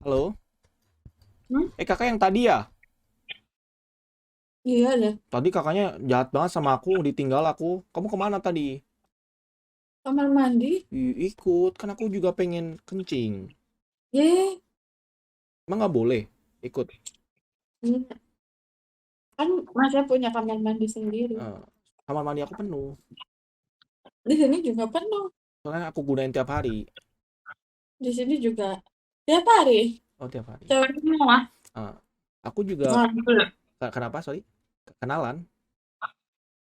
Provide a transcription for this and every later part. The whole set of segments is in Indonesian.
Halo? Hmm? Kakak yang tadi ya? Iya deh, Tadi kakaknya jahat banget sama aku, ditinggal aku. Kamu kemana tadi? kamar mandi. Ikut, kan aku juga pengen kencing. Ye, Emang nggak boleh ikut? iya. Kan masnya punya kamar mandi sendiri. Eh, Kamar mandi aku penuh. Di sini juga penuh. Soalnya aku gunain tiap hari. Di sini juga tiap hari. Oh, tiap hari. Cewek semua. Eh, aku juga, Nah, betul. kenapa, sorry? Kenalan?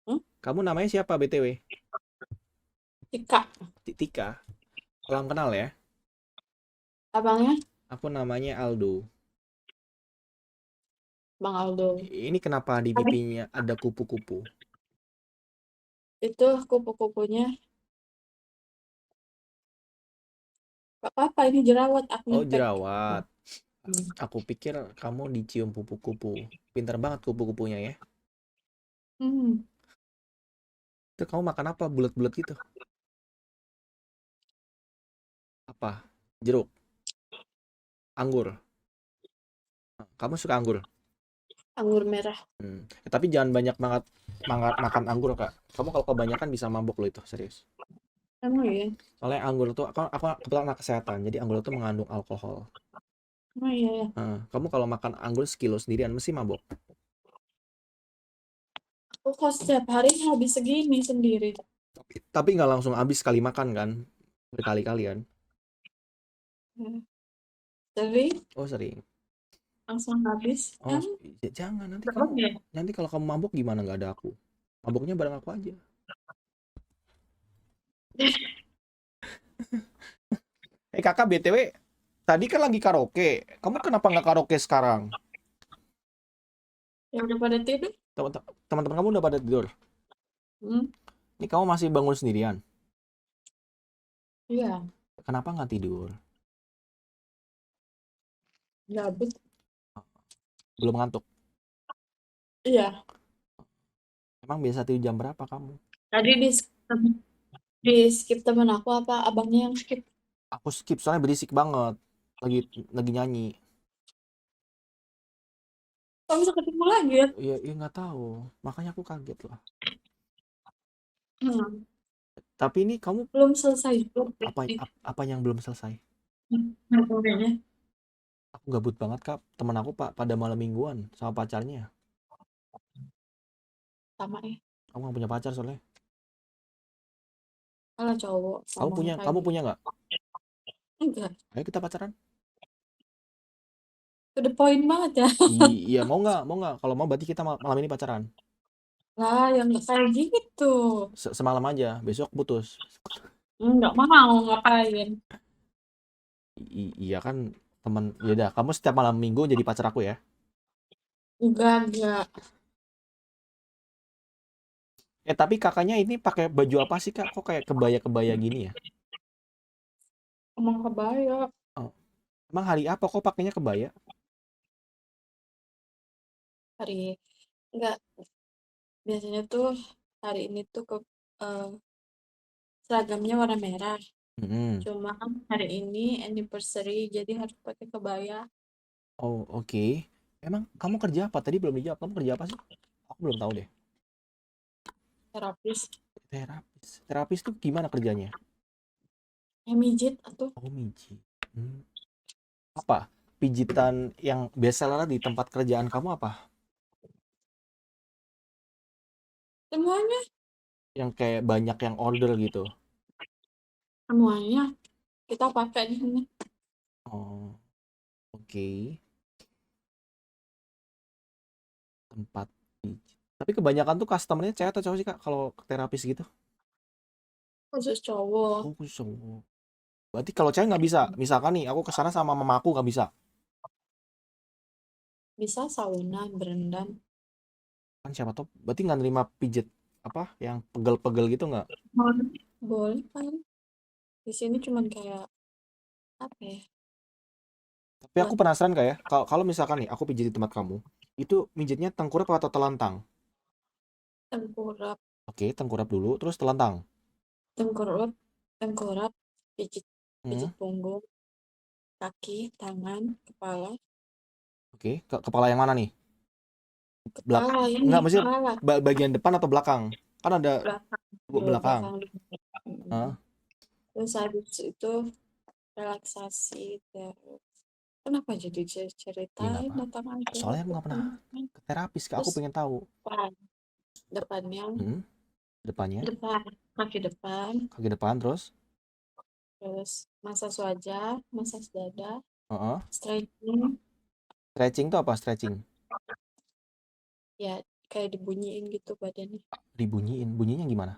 Hmm? Kamu namanya siapa, BTW? Tika, Tika. Salam kenal ya. abangnya Aku namanya Aldo. Bang Aldo. Ini kenapa di pipinya ada kupu-kupu? Itu kupu-kupunya. Gak apa-apa, ini jerawat acne Oh, pack. jerawat. Hmm. Aku pikir kamu dicium kupu-kupu. Pinter banget kupu-kupunya ya. Hmm. Itu kamu makan apa? Bulat-bulat gitu? Apa? Jeruk? Anggur? Kamu suka anggur? Anggur merah. Tapi jangan banyak banget makan anggur, Kak. Kamu kalau kebanyakan bisa mabuk loh itu, serius. Emang iya? Soalnya anggur tuh, aku kebetulan anak kesehatan, jadi anggur itu mengandung alkohol. Emang iya ya? Kamu kalau makan anggur sekilo sendirian mesti mabuk. Aku kok setiap hari habis segini sendiri. Tapi nggak langsung habis sekali makan kan? Berkali-kali kan? Hmm. Sering, Oh, sering. langsung habis. Oh, Kan? jangan, nanti Berapa kamu, ya? nanti kalau kamu mabuk gimana nggak ada aku? Mabuknya bareng aku aja. Kakak, BTW, tadi kan lagi karaoke. Kamu kenapa nggak karaoke sekarang? Ya udah pada tidur? Teman-teman kamu udah pada tidur. Hmm. Ini kamu masih bangun sendirian. Iya, Kenapa nggak tidur? gabut. Belum ngantuk. Iya, Emang biasa tidur jam berapa kamu? tadi di skip temen aku apa abangnya yang skip. Aku skip soalnya berisik banget. Lagi nyanyi. Kok bisa ketemu lagi ya? Iya, iya nggak tahu. Makanya aku kaget lah. Hmm. Tapi ini kamu Belum selesai juga apa yang belum selesai? ngobrolnya. Aku gabut banget, Kak. Temen aku pada malam mingguan sama pacarnya. Sama ya. Aku nggak punya pacar soalnya. Kalau cowok Kamu ngomongnya punya kayak kamu gitu. punya nggak? Enggak, Ayo kita pacaran. to the point banget ya. Iya, mau nggak? Mau nggak? Kalau mau berarti kita malam ini pacaran. Lah, yang nggak kayak gitu. Semalam aja, besok putus. Enggak mau ngapain. Iya kan, teman. Ya udah, kamu setiap malam minggu jadi pacar aku ya. Enggak. Tapi kakaknya ini pakai baju apa sih, Kak? Kok kayak kebaya-kebaya gini ya? Emang kebaya. Oh, emang hari apa kok pakainya kebaya? Hari, enggak. Biasanya tuh hari ini tuh eh, seragamnya warna merah. Hmm. Cuma hari ini anniversary, jadi harus pakai kebaya. Oh, oke. Emang kamu kerja apa? Tadi belum dijawab. Kamu kerja apa sih? Aku belum tahu deh. Terapis. Terapis. Terapis tuh gimana kerjanya? Mijit atau Oh, miji. Hmm. Apa? Pijitan yang biasa lah di tempat kerjaan kamu apa? semuanya, Yang kayak banyak yang order gitu. semuanya kita pakai di sini. Oh, oke. Tempat pijit. Tapi kebanyakan tuh customernya cewek atau cowok sih, Kak, kalau terapis gitu? Khusus cowok. Oh, khusus cowok. Berarti kalau cewek nggak bisa. Misalkan nih, aku kesana sama mama aku nggak bisa. Bisa sauna, berendam. Kan siapa tuh? Berarti nggak nerima pijet apa yang pegel-pegel gitu nggak? Boleh. Boleh kan? Di sini cuman kayak apa ya? Tapi aku Buat penasaran kayak kalau kalau misalkan nih aku pijit di tempat kamu, itu mijetnya tengkurap atau telantang? tengkurap, Oke, tengkurap dulu, terus telantang. tengkurap, tengkurap, pijit, Hmm. pijit punggung, kaki, tangan, kepala. Oke, kepala yang mana nih? Kepala ini, Enggak, maksudnya kepala bagian depan atau belakang? Kan ada belakang dulu, belakang. belakang dulu. Hah? Terus habis itu relaksasi terus. Kenapa jadi Ya nggak ceritain apa. tentang aja? Soalnya nggak pernah ke terapis, Kak. Aku Terus pengen tahu. depannya, Depannya, depan, kaki depan, kaki depan terus. terus massage wajah, massage dada, Heeh. stretching, Stretching tuh apa stretching? ya kayak dibunyiin gitu badannya. Dibunyiin. Bunyinya gimana?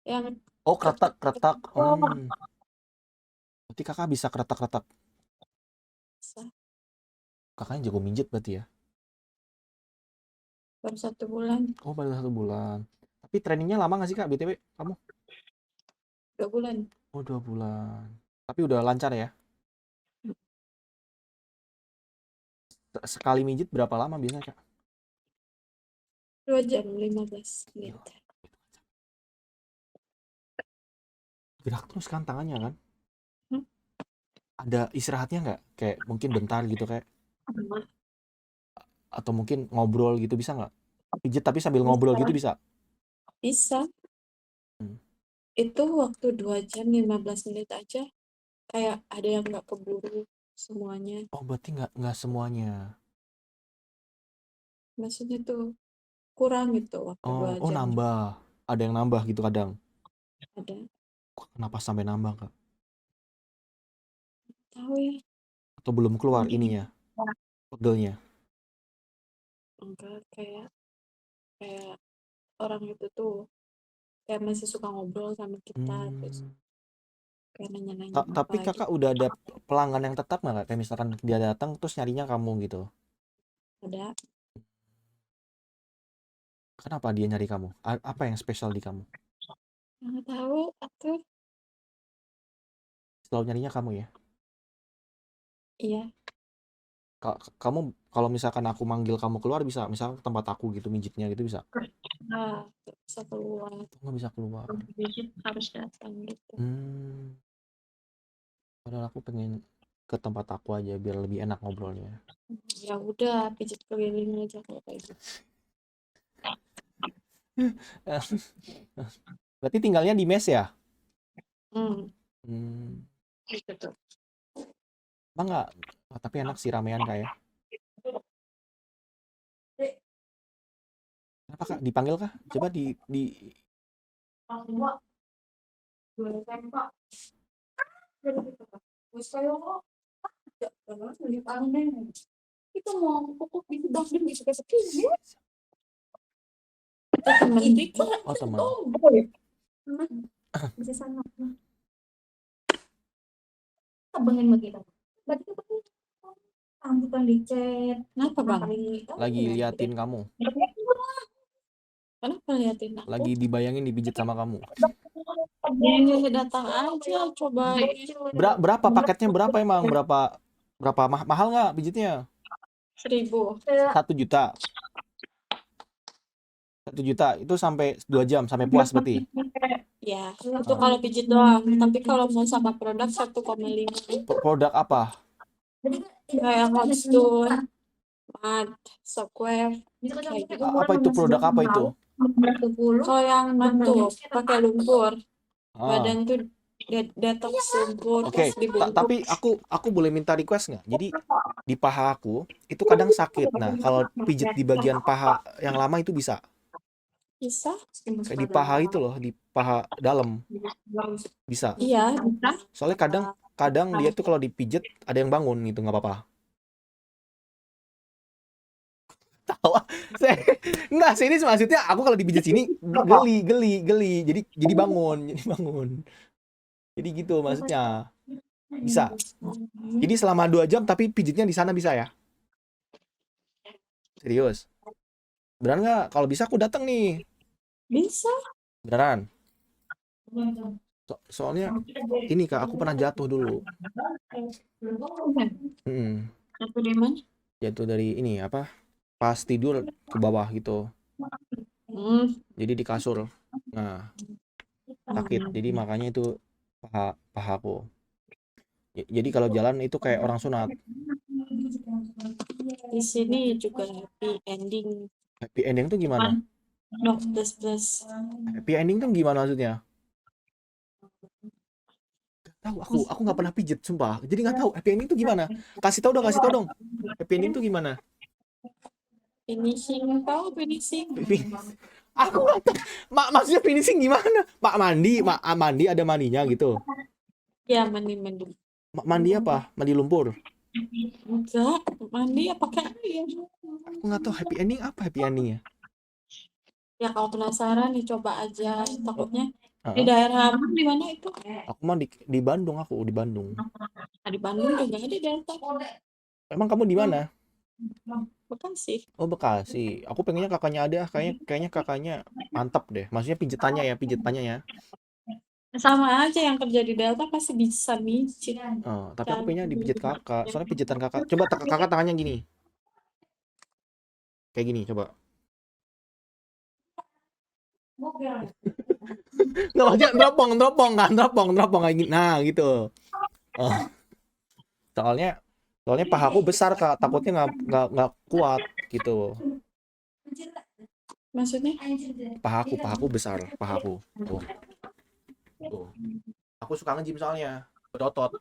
Yang Oh, kretak, kretak. oh, Berarti kakak bisa kretak-kretak. bisa. Kakaknya jago mijit berarti ya? Baru 1 bulan, Oh, baru 1 bulan. Tapi trainingnya lama nggak sih, Kak, BTW? Kamu? 2 bulan. Oh, 2 bulan. Tapi udah lancar ya? Sekali mijit berapa lama biasanya, Kak? 2 jam 15 menit. Gila. Gerak terus kan tangannya kan? Ada istirahatnya nggak? Kayak mungkin bentar gitu kayak, atau mungkin ngobrol gitu bisa nggak? Pijit tapi sambil ngobrol gitu bisa? Bisa. Hmm. Itu waktu 2 jam 15 menit aja kayak ada yang nggak keburu semuanya. Oh, berarti nggak semuanya. Maksudnya tuh kurang gitu waktu 2 Oh, jam. nambah. Ada yang nambah gitu kadang. Ada. Kenapa sampai nambah, Kak? Tahu ya. Atau belum keluar Mungkin ininya, pegelnya? enggak kayak kayak orang itu tuh kayak masih suka ngobrol sama kita terus Hmm. kayak nanya-nanya Tapi apa kakak gitu. udah ada pelanggan yang tetap nggak, Kak? Kayak misalkan dia datang terus nyarinya kamu gitu. Ada. Kenapa dia nyari kamu? Apa yang spesial di kamu? Nggak tahu aku. Selalu nyarinya kamu ya? Iya. Kamu kalau misalkan aku manggil kamu keluar bisa, misal ke tempat aku gitu mijitnya gitu bisa? Nah, bisa keluar. Nggak bisa keluar. Visit harus datang gitu. Padahal aku pengen ke tempat aku aja biar lebih enak ngobrolnya. Ya udah pijit keliling aja kalau kayak gitu. Berarti tinggalnya di mes ya? Hmm, Hmm. gitu tuh. Emang nggak? Tapi enak sih ramean, Kak ya. Kenapa, Kak? Dipanggil kah? Coba di Itu mau pupuk di sebelah gitu kayak segini. Itu Oh, teman. bisa sana. Kebengen begitu. Berarti itu bukan dicet. Kenapa bang? Lagi liatin kamu. Kenapa liatin aku? Lagi dibayangin dipijit sama kamu. Ini datang aja coba. Berapa paketnya, berapa emang? Berapa mahal nggak pijitnya? 1.000. 1 juta. 1 juta itu sampai 2 jam sampai puas berarti. Ya, itu kalau pijit doang. Tapi kalau mau sama produk 1,5. Produk apa? Kayak hot stone, mat, software. Kayak gitu. Apa itu produk apa itu? Kalau yang mat tuh pakai lumpur. Ah. Badan tuh detox lumpur Oke, terus dibungkuk. tapi aku boleh minta request nggak? Jadi di paha aku itu kadang sakit. Nah, kalau pijit di bagian paha yang lama itu bisa. Bisa? Kayak di paha itu loh, di paha dalam bisa. Iya, bisa. Soalnya kadang dia tuh kalau dipijit ada yang bangun gitu, nggak apa-apa. Tawa. Saya nggak serius, maksudnya aku kalau dipijit sini geli. Jadi bangun. Jadi gitu maksudnya. Bisa. Jadi selama 2 jam tapi pijitnya di sana bisa ya? Serius. Beneran nggak? Kalau bisa aku datang nih. Bisa. Beneran. Soalnya ini Kak, aku pernah jatuh dulu. Aku di mana? Jatuh dari ini apa? Pas tidur ke bawah gitu. Jadi di kasur. Nah, sakit. Jadi makanya itu pahaku. Jadi kalau jalan itu kayak orang sunat. Di sini juga happy ending. Happy ending tuh gimana? Cuman no plus plus. Happy ending tuh gimana maksudnya? Tahu aku nggak pernah pijet sumpah. Jadi nggak tahu happy ending tuh gimana. Kasih tau dong, kasih tau dong. Happy ending tuh gimana? Finishing, tahu finishing? Aku nggak tahu. Maksudnya finishing gimana? Mandi ada mandinya gitu. Ya mandi. Mandi apa? Mandi lumpur. Enggak, mandi ya pakai air. Aku nggak tahu happy ending apa happy endingnya. Ya kalau penasaran nih coba aja. Oh, Takutnya di heeh. daerah apa, di mana itu? Aku mah di Bandung, aku di Bandung. Nah, di Bandung juga ada Delta. Emang kamu di mana? Bekasi. Oh, Bekasi. Aku pengennya kakaknya ada, kayaknya kakaknya mantap deh. Maksudnya pijetannya ya. Sama aja yang kerja di Delta pasti bisa micin. Tapi aku pengennya dipijet kakak. Soalnya pijetan kakak. Coba kakak tangannya gini. Kayak gini, coba. Nggak maksudnya teropong kan, teropong kayak gini. Nah, gitu. Oh, soalnya soalnya pahaku besar kak, takutnya nggak kuat gitu. Maksudnya? Pahaku besar, pahaku. Tuh. Aku suka nge-gym soalnya, berotot.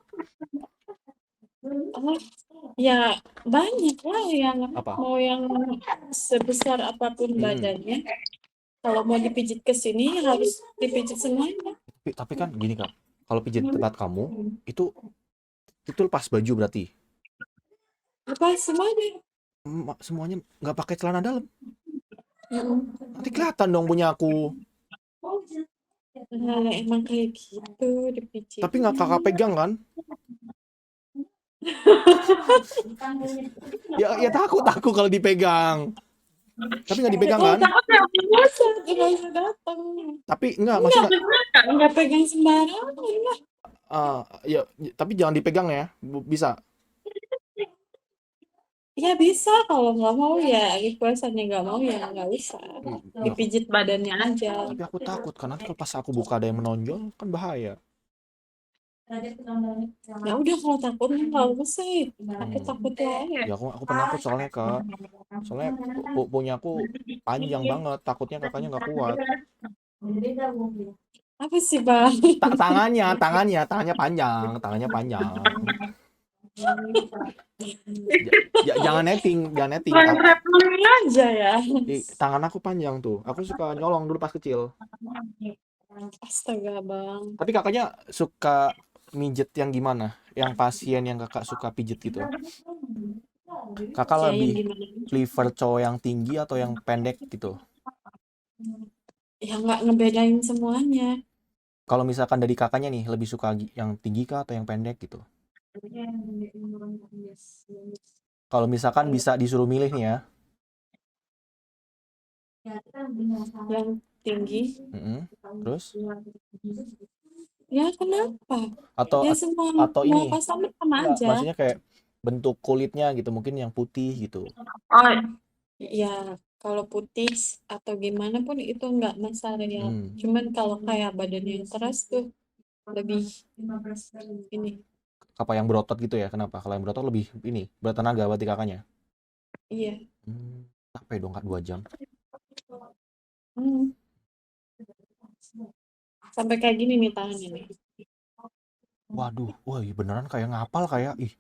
Oh, ya banyak lah yang Apa? mau yang sebesar apapun Hmm. badannya. Kalau mau dipijit ke sini harus dipijit semuanya. Tapi kan gini kak, kalau pijit tempat kamu itu lepas baju berarti. Apa semuanya? Semuanya nggak pakai celana dalam. Mm. Nanti kelihatan dong punya aku. Nah, emang kayak gitu Tapi nggak kakak dipijitnya. pegang kan? Ya takut aku kalau dipegang. Tapi nggak Ya dipegang kalau kan? takut ya nggak usah datang. Tapi nggak, Enggak, maksudnya beneran nggak pegang sembarangan lah. ya, tapi jangan dipegang ya. Bisa. Ya bisa kalau nggak mau ya requestannya nggak mau ya nggak usah. Ya, Dipijit badannya aja. tapi aku takut kan nanti kalau pas aku buka ada yang menonjol kan bahaya. Ya udah kalau takut nggak usah. Aku Hmm. takut ya. Ya aku penakut soalnya kak. Soalnya punya aku panjang banget. Takutnya kakaknya nggak kuat. Apa sih bang? Tangannya panjang, tangannya panjang. Jangan netting. Main traveling aja ya. Tangan aku panjang tuh. Aku suka nyolong dulu pas kecil. Astaga bang. Tapi kakaknya suka mijet yang gimana? Yang pasien yang kakak suka pijet gitu. Kakak Ya yang lebih gimana? prefer cowok yang tinggi atau yang pendek gitu? Ya nggak ngebedain semuanya. Kalau misalkan dari kakaknya nih, lebih suka yang tinggi kah atau yang pendek gitu? Kalau misalkan bisa disuruh milih nih ya. Yang tinggi. Terus? Ya kenapa? Atau Ya semua ini? customer sama Enggak, aja. maksudnya kayak bentuk kulitnya gitu, mungkin yang putih gitu. Oh, ya kalau putih atau gimana pun itu nggak masalah ya. Cuman kalau kayak badan yang keras tuh lebih ini. Apa yang berotot gitu ya? Kenapa? Kalau yang berotot lebih ini, bertenaga berarti kakaknya. Iya. Capek dong kak 2 jam. Sampai kayak gini nih tangannya nih. Waduh, wah beneran kayak ngapal kayak ih.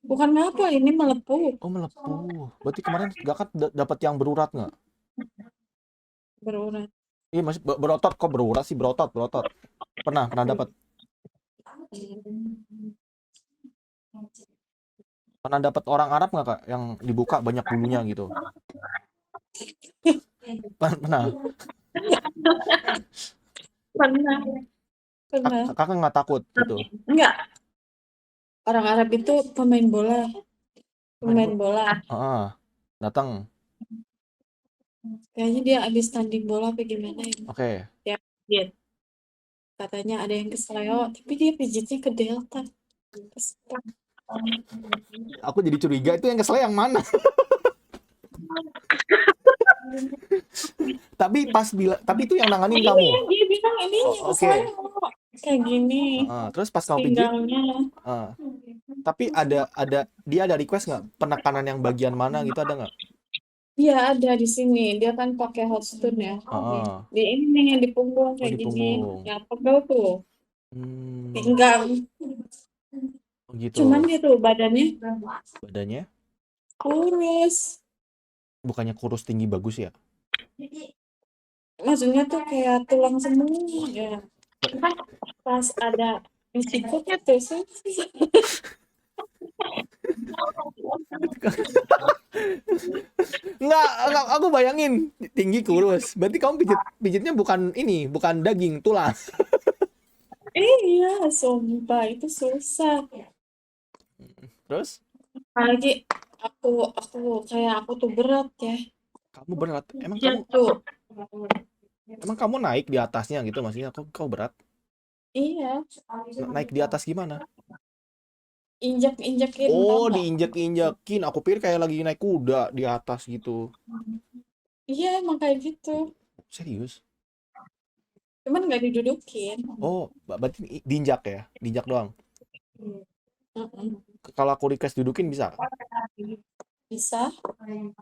Bukan ngapa, ini melepuh. Oh melepuh. Berarti kemarin kakak dapat yang berurat nggak? Berurat. Iya masih berotot, kok berurat sih, berotot. Pernah dapat. Pernah dapat orang Arab nggak kak yang dibuka banyak bulunya gitu? Pernah. Pernah. Kakak nggak takut gitu? Enggak. Orang Arab itu pemain bola. Datang. Kayaknya dia habis tanding bola apa gimana ya. Oke. Ya, dia katanya ada yang kesleo, tapi dia pijitnya ke Delta. Aku jadi curiga itu yang kesel yang mana? tapi itu yang nanganin kamu. Dia bilang ini Oke. kayak gini Terus pas kamu pijit, pinggangnya. heeh, tapi dia ada request nggak penekanan yang bagian mana gitu, ada nggak? Iya ada di sini. Dia kan pakai hot stone ya. Heeh. Di ini di punggung Oh, kayak di gini. punggung. Ya pegel tuh Hmm, pinggang. oh gitu. Cuman gitu badannya Badannya kurus. bukannya kurus tinggi bagus ya? Maksudnya tuh kayak tulang semua ya. Ba- Pas ada di sikutnya tuh sih. Enggak, aku bayangin tinggi kurus. Berarti kamu pijitnya bukan ini, bukan daging, tulang. Iya, sumpah itu susah. Terus Apalagi aku kayak aku tuh berat ya. kamu berat. Emang Dia kamu tuh. emang kamu naik di atasnya gitu, maksudnya kau berat. Iya, Naik di atas gimana? injak-injakin tau Oh, nggak? diinjek-injekin. Aku pikir kayak lagi naik kuda di atas gitu. Iya, emang kayak gitu. Serius? Cuman nggak didudukin. Oh, berarti diinjak ya? Diinjak doang. Mm-mm. Kalau aku request dudukin bisa? Bisa?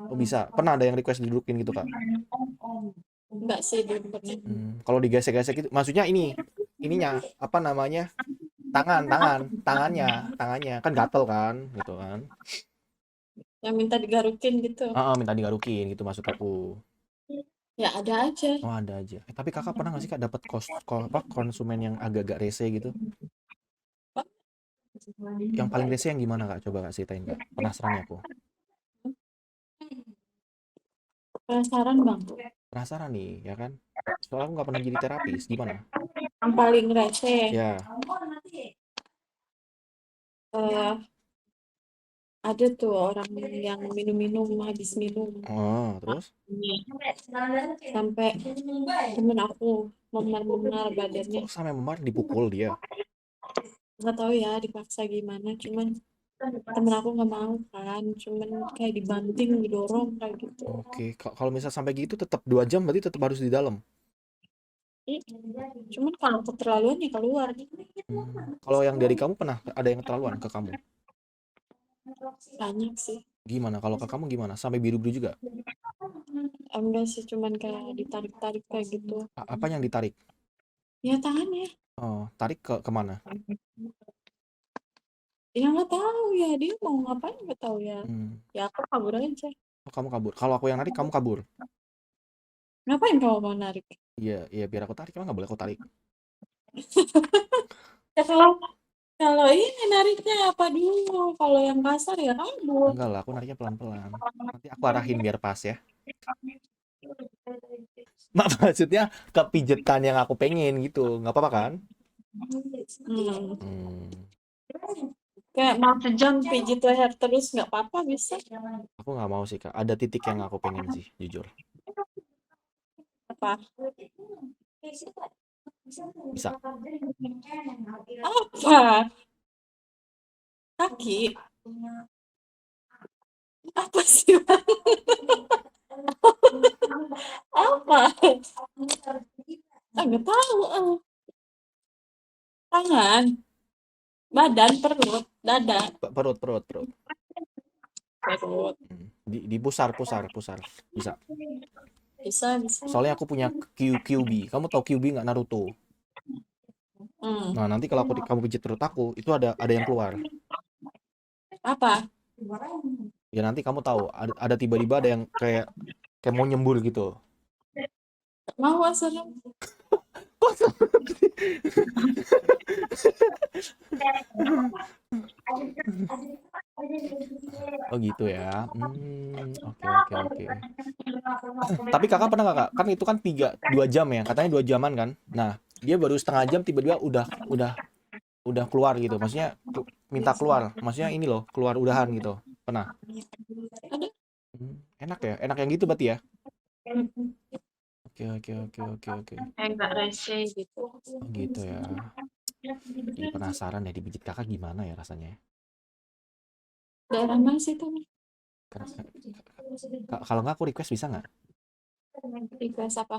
Oh, bisa. Pernah ada yang request dudukin gitu, Kak? Enggak sih, belum pernah. Kalau digesek-gesek gitu, maksudnya ininya apa namanya? Tangannya kan gatel kan, gitu kan? Yang minta digarukin gitu. Minta digarukin gitu maksud aku. Ya ada aja. Oh, ada aja. Tapi kakak pernah nggak sih kak dapat konsumen yang agak-agak rese gitu? Yang paling rese yang gimana kak? Coba kak ceritain kak. Penasaran nih aku. Penasaran bang. Penasaran nih, ya kan? Soalnya aku nggak pernah jadi terapis. Gimana? Yang paling receh. Ya. eh ada tuh orang yang minum-minum habis minum. Oh, terus? Sampai temen aku memar-memar badannya. Kok sampai memar dipukul dia? Nggak tahu ya dipaksa gimana. Cuman temen aku nggak mau kan. Cuman kayak dibanting, didorong kayak gitu. Oke, kalau misal sampai gitu tetap 2 jam berarti tetap harus di dalam. Ih, cuman kalau keterlaluan ya keluar. Kalau yang dari kamu pernah ada yang keterlaluan ke kamu? Banyak sih. Gimana? Kalau ke kamu gimana? Sampai biru-biru juga? Enggak sih, cuman kayak ditarik-tarik kayak gitu. Apa yang ditarik? Ya tangannya. Oh, tarik ke kemana? Ya nggak tahu ya, dia mau ngapain nggak tahu ya. Hmm. Ya aku kabur aja. Oh, kamu kabur. Kalau aku yang narik, kamu kabur. Ngapain kamu mau narik? Iya, iya biar aku tarik. Emang nggak boleh aku tarik. Ya kalau ini nariknya apa dulu? Kalau yang kasar ya kabur. Enggak lah, aku nariknya pelan-pelan. Nanti aku arahin biar pas ya. Maksudnya kepijetan yang aku pengen gitu. Nggak apa-apa kan? Hmm. Hmm, Kayak mau sejam pijit leher terus nggak apa-apa bisa. aku nggak mau sih kak. Ada titik yang aku pengen sih, jujur. Apa? Bisa. Apa? Kaki? Apa sih? Apa? Ah, nggak tahu. Tangan, badan, perut, dada, Perut, perut, perut. perut. Di pusar. Bisa. Bisa, bisa. Soalnya aku punya QB. Kamu tahu QB nggak, Naruto? Hmm. Nah, nanti kalau kamu pijit perut aku, itu ada yang keluar. Apa? Ya nanti kamu tahu, ada tiba-tiba ada yang kayak mau nyembur gitu. Mau serem. Oh gitu ya. Oke, oke, oke. Tapi kakak pernah nggak kak? Kan itu kan 2 jam ya, katanya 2 jaman kan. Nah, dia baru setengah jam tiba-tiba udah keluar gitu. Maksudnya minta keluar. Maksudnya ini loh, keluar udahan gitu. Pernah? Ada. Enak ya? Enak yang gitu berarti ya? Oke, oke, oke, oke, oke. Kayak nggak rese gitu. Oh gitu ya. Jadi penasaran deh dipijit kakak gimana ya rasanya. Daerah mana sih tuh? Kalau nggak aku request bisa nggak? Request apa?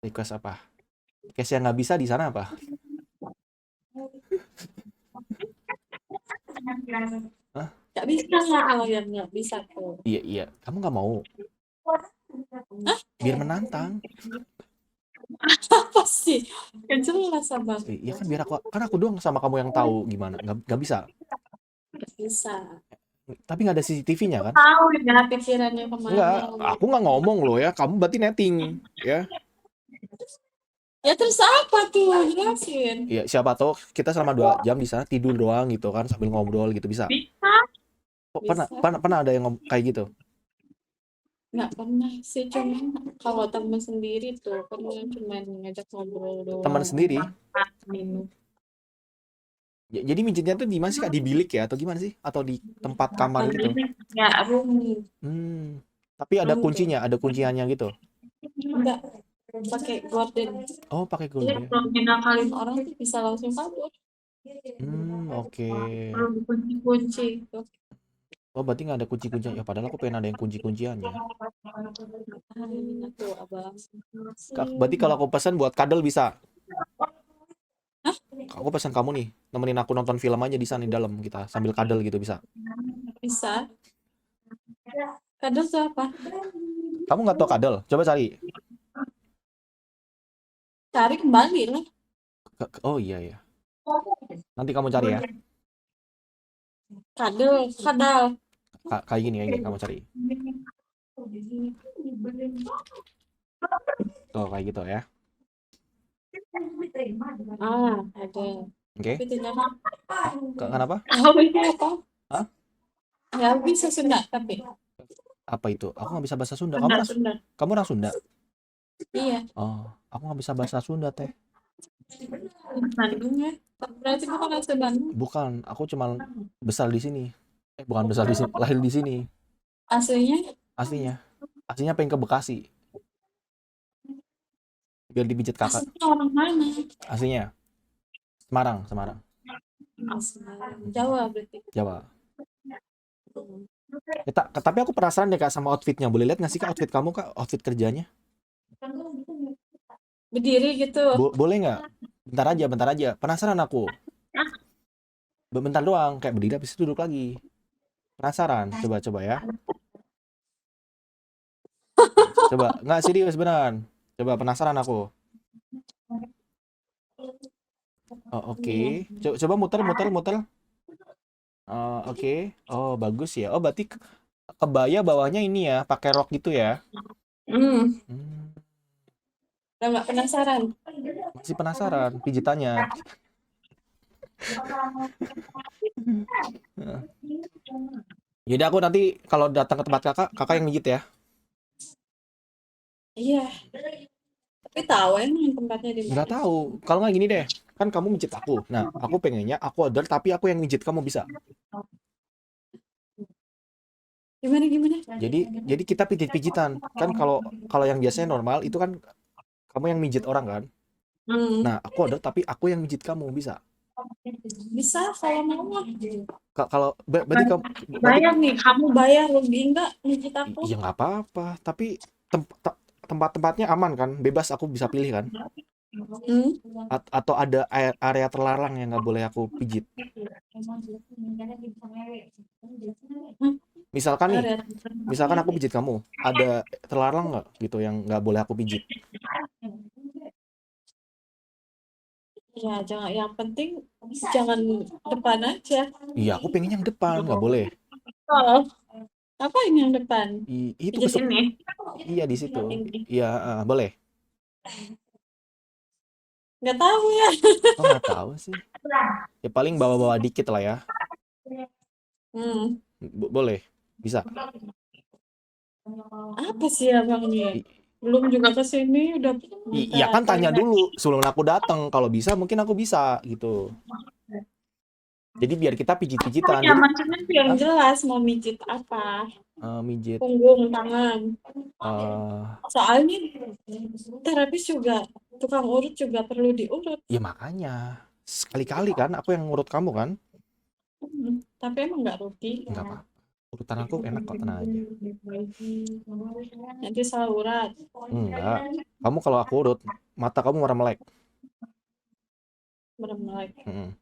Request apa? Case yang nggak bisa di sana apa? Hah? Nggak bisa lah kalau yang nggak bisa tuh. Iya, iya. Kamu nggak mau? Hah? Biar menantang. Apa sih? Kan jelas abang. Iya kan biar aku doang sama kamu yang tahu gimana. Nggak bisa. Nggak bisa. Tapi nggak ada CCTV-nya kan? Tahu ya pikirannya Enggak, kemana. aku nggak ngomong loh ya. Kamu berarti netting, ya. Ya terus apa tuh? Jelasin. Ya siapa tahu kita selama 2 jam di sana tidur doang gitu kan sambil ngobrol gitu bisa. Bisa. Oh, pernah, Bisa. pernah ada yang kayak gitu? Nggak pernah sih, cuman kalau temen sendiri tuh pernah cuman ngajak ngobrol Teman doang, sendiri? makan, minum. Jadi mijitnya tuh di mana sih Kak? Di bilik ya atau gimana sih? Atau di tempat kamar gitu? Ya, room. Hmm. Tapi ada Room tuh. kuncinya, ada kunciannya gitu. Enggak pakai gorden. Oh, pakai Jadi gorden. kalau dinakalin orang tuh bisa langsung kabur. Oke. Belum kunci-kunci itu. Oh, berarti nggak ada kunci-kuncian. Ya, padahal aku pengen ada yang kunci-kunciannya. Tuh abang. Berarti kalau aku pesan buat kadal bisa. Hah? Aku pesan kamu nih, nemenin aku nonton film aja di sana di dalam kita sambil kadal gitu bisa. Bisa. Kadang tuh apa? Kamu nggak tahu kadal? Coba cari. Cari kembali lah. Oh iya ya. Nanti kamu cari ya. Kadal, kadal. Kayak gini kamu cari. Tuh kayak gitu ya. Ada. Oke. Tapi ternyata Kenapa? tahu ini apa? Hah? Nggak bisa Sunda tapi Apa itu? Aku nggak bisa bahasa Sunda. Sunda, Sunda. Kamu orang Sunda? Iya. Oh, aku nggak bisa bahasa Sunda teh. Bandung ya. Berarti bukan asli Bandung. Bukan, aku cuma besar di sini. Bukan besar di sini, lahir di sini. Aslinya Aslinya. Aslinya pengen ke Bekasi. Biar dipijit kakak. aslinya orang mana? Aslinya Semarang, Semarang. Asli Jawa berarti. Jawa. Ya, tapi aku penasaran deh Kak sama outfitnya. Boleh lihat nggak sih Kak outfit kamu Kak? Outfit kerjanya? Berdiri gitu. Boleh nggak? Bentar aja. Penasaran aku. Bentar doang. Kayak berdiri habis itu duduk lagi. Penasaran. Coba ya. Coba. Nggak serius beneran. Coba penasaran aku. Oh, oke. Coba muter. Oke. Oh, bagus ya. Oh, berarti kebaya bawahnya ini ya, pakai rok gitu ya. Hmm. Hmm, Udah nggak penasaran? masih penasaran pijitannya. Jadi aku nanti kalau datang ke tempat kakak yang mijit ya. Iya. Tapi tahu emang tempatnya di Nggak mana? tahu. Kalau nggak gini deh, kan kamu mijit aku. Nah, aku pengennya aku order tapi aku yang mijit kamu bisa. Gimana? Jadi kita pijit-pijitan. Kan kalau yang biasanya normal itu kan kamu yang mijit orang kan. Hmm. Nah, aku order tapi aku yang mijit kamu bisa. Bisa kalau mau mah. Kalau berarti kamu Bayar nih, kamu bayar lebih enggak mijit aku? ya nggak apa-apa. Tapi tempat-tempatnya aman kan? Bebas aku bisa pilih kan? Hmm. Atau ada area terlarang yang nggak boleh aku pijit. Misalkan nih, misalkan aku pijit kamu, ada terlarang nggak gitu yang nggak boleh aku pijit? Ya, jangan, yang penting jangan depan aja. Iya, aku pengen yang depan, nggak boleh. Oh, apa ini yang depan? Itu Pijit ini. iya di situ. Ini. Iya, boleh. Nggak tahu ya. Oh, nggak tahu sih. Ya paling bawa-bawa dikit lah ya. Hmm. Boleh, bisa. Apa sih abangnya? I- Belum juga ke sini udah minta Iya kan tanya toilet. dulu sebelum aku datang. Kalau bisa mungkin aku bisa gitu. Jadi biar kita pijit-pijitan. Ya, Jadi maksudnya yang jelas mau mijit apa? mijit. Punggung, tangan. eh Soalnya terapis juga, tukang urut juga perlu diurut. Ya makanya sekali-kali kan aku yang ngurut kamu kan. Tapi emang nggak rugi. Nggak apa. Urutan aku enak kok, tenang aja. Nanti salah urat. Enggak. Kamu kalau aku urut, mata kamu warna melek. Bener-bener. Mm-mm.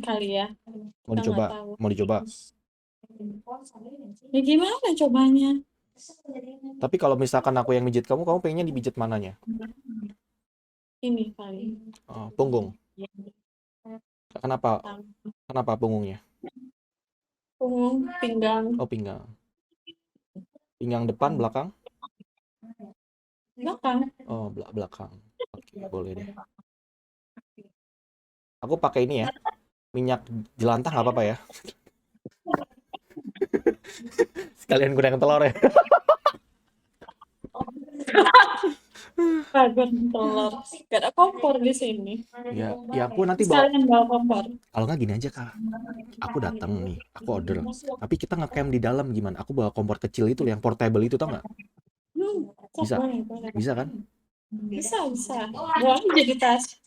Kali ya. Mau Kita dicoba? nggak tahu. Mau dicoba? Ya gimana cobanya? Tapi kalau misalkan aku yang mijit kamu pengennya dipijit mananya? Ini kali. Oh, punggung. Kenapa? Kenapa punggungnya? Punggung, pinggang. Oh, pinggang. Pinggang depan, belakang? Belakang. Oh, belakang. Oke, boleh deh. Aku pakai ini ya. Minyak jelantah nggak apa-apa ya? Sekalian goreng telur ya. Kagak telur. Gak ada kompor di sini. Ya aku nanti bawa. Sekalian bawa kompor. Kalau nggak gini aja kak. Aku datang nih, aku order. Tapi kita ngecamp di dalam gimana? Aku bawa kompor kecil itu yang portable itu, tau nggak? Bisa. Boleh. Bisa kan? Bisa. Bawa aja di tas.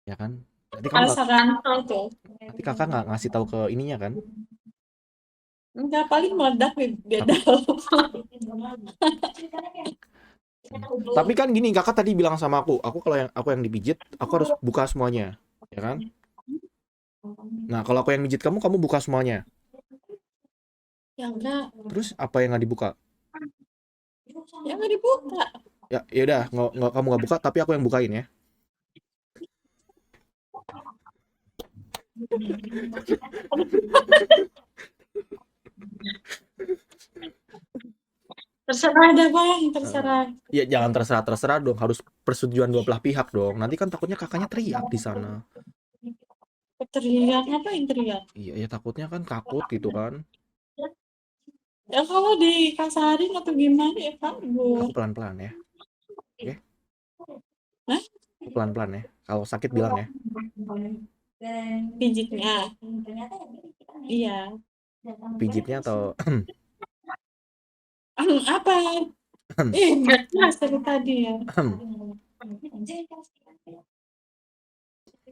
Ya kan? Nanti kamu nggak, Rasa rantau tuh. nanti kakak nggak ngasih tahu ke ininya kan? Enggak, paling meledak di Tapi, dalam. tapi kan gini, kakak tadi bilang sama aku kalau yang dipijit, aku harus buka semuanya, ya kan? Nah, kalau aku yang mijit kamu buka semuanya. Ya enggak. Terus apa yang nggak dibuka? Ya enggak dibuka. Ya udah, nggak kamu nggak buka, tapi aku yang bukain ya. Terserah ada bang, terserah. Ya jangan terserah dong, harus persetujuan dua belah pihak dong. Nanti kan takutnya kakaknya teriak di sana. Teriak, ngapain teriak? Iya, ya takutnya kan takut gitu kan. Ya kalau dikasarin atau gimana ya kabur. Aku pelan-pelan ya. Oke? Hah? Aku pelan-pelan ya. Kalau sakit bilang ya. Pijitnya. Iya. Pijitnya atau Apa? Enggak jelas dari tadi ya.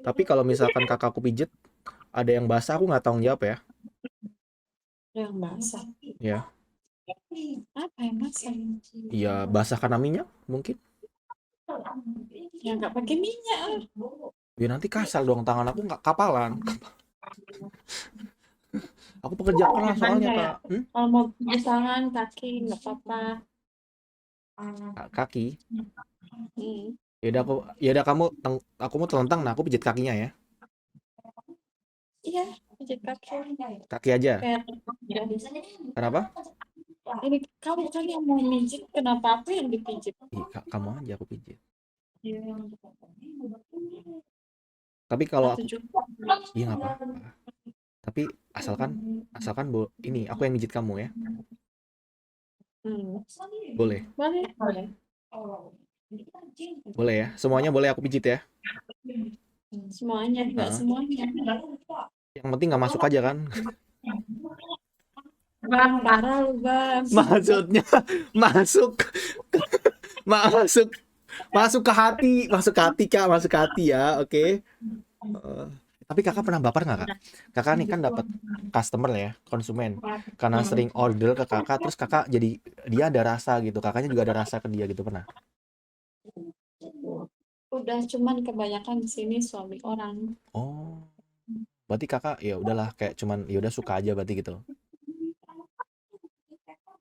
tapi kalau misalkan kakakku pijit, ada yang basah aku nggak tanggung jawab ya. Yang basah. Ya. Apa yang basah? Iya, basah karena minyak mungkin. Ya nggak pakai minyak. Ya nanti kasar dong, tangan aku nggak kapalan. Aku pekerja keras soalnya kak. Kalau mau pakai tangan, kaki nggak apa-apa. Kaki. Hmm. Ya udah aku mau telentang, nah aku pijit kakinya ya. Iya, pijit kaki. Kaki aja. Kayak Kenapa? ini kamu kan yang mau mijit, kenapa aku yang dipijit? Kamu aja aku pijit. Tapi kalau aku, iya nggak apa-apa. Tapi asalkan ini aku yang mijit kamu ya. Boleh. Boleh ya. Semuanya boleh aku pijit ya. Semuanya, nggak semuanya. Yang penting nggak masuk aja kan. Bang, parah lu bang. Maksudnya masuk ke hati kak, masuk ke hati ya, oke. Tapi kakak pernah baper nggak kak? Kakak nih kan dapat customer ya, konsumen, karena sering order ke kakak, terus kakak jadi dia ada rasa gitu, kakaknya juga ada rasa ke dia gitu, pernah? Udah, cuman kebanyakan di sini suami orang. Oh, berarti kakak ya udahlah kayak cuman ya udah suka aja berarti gitu.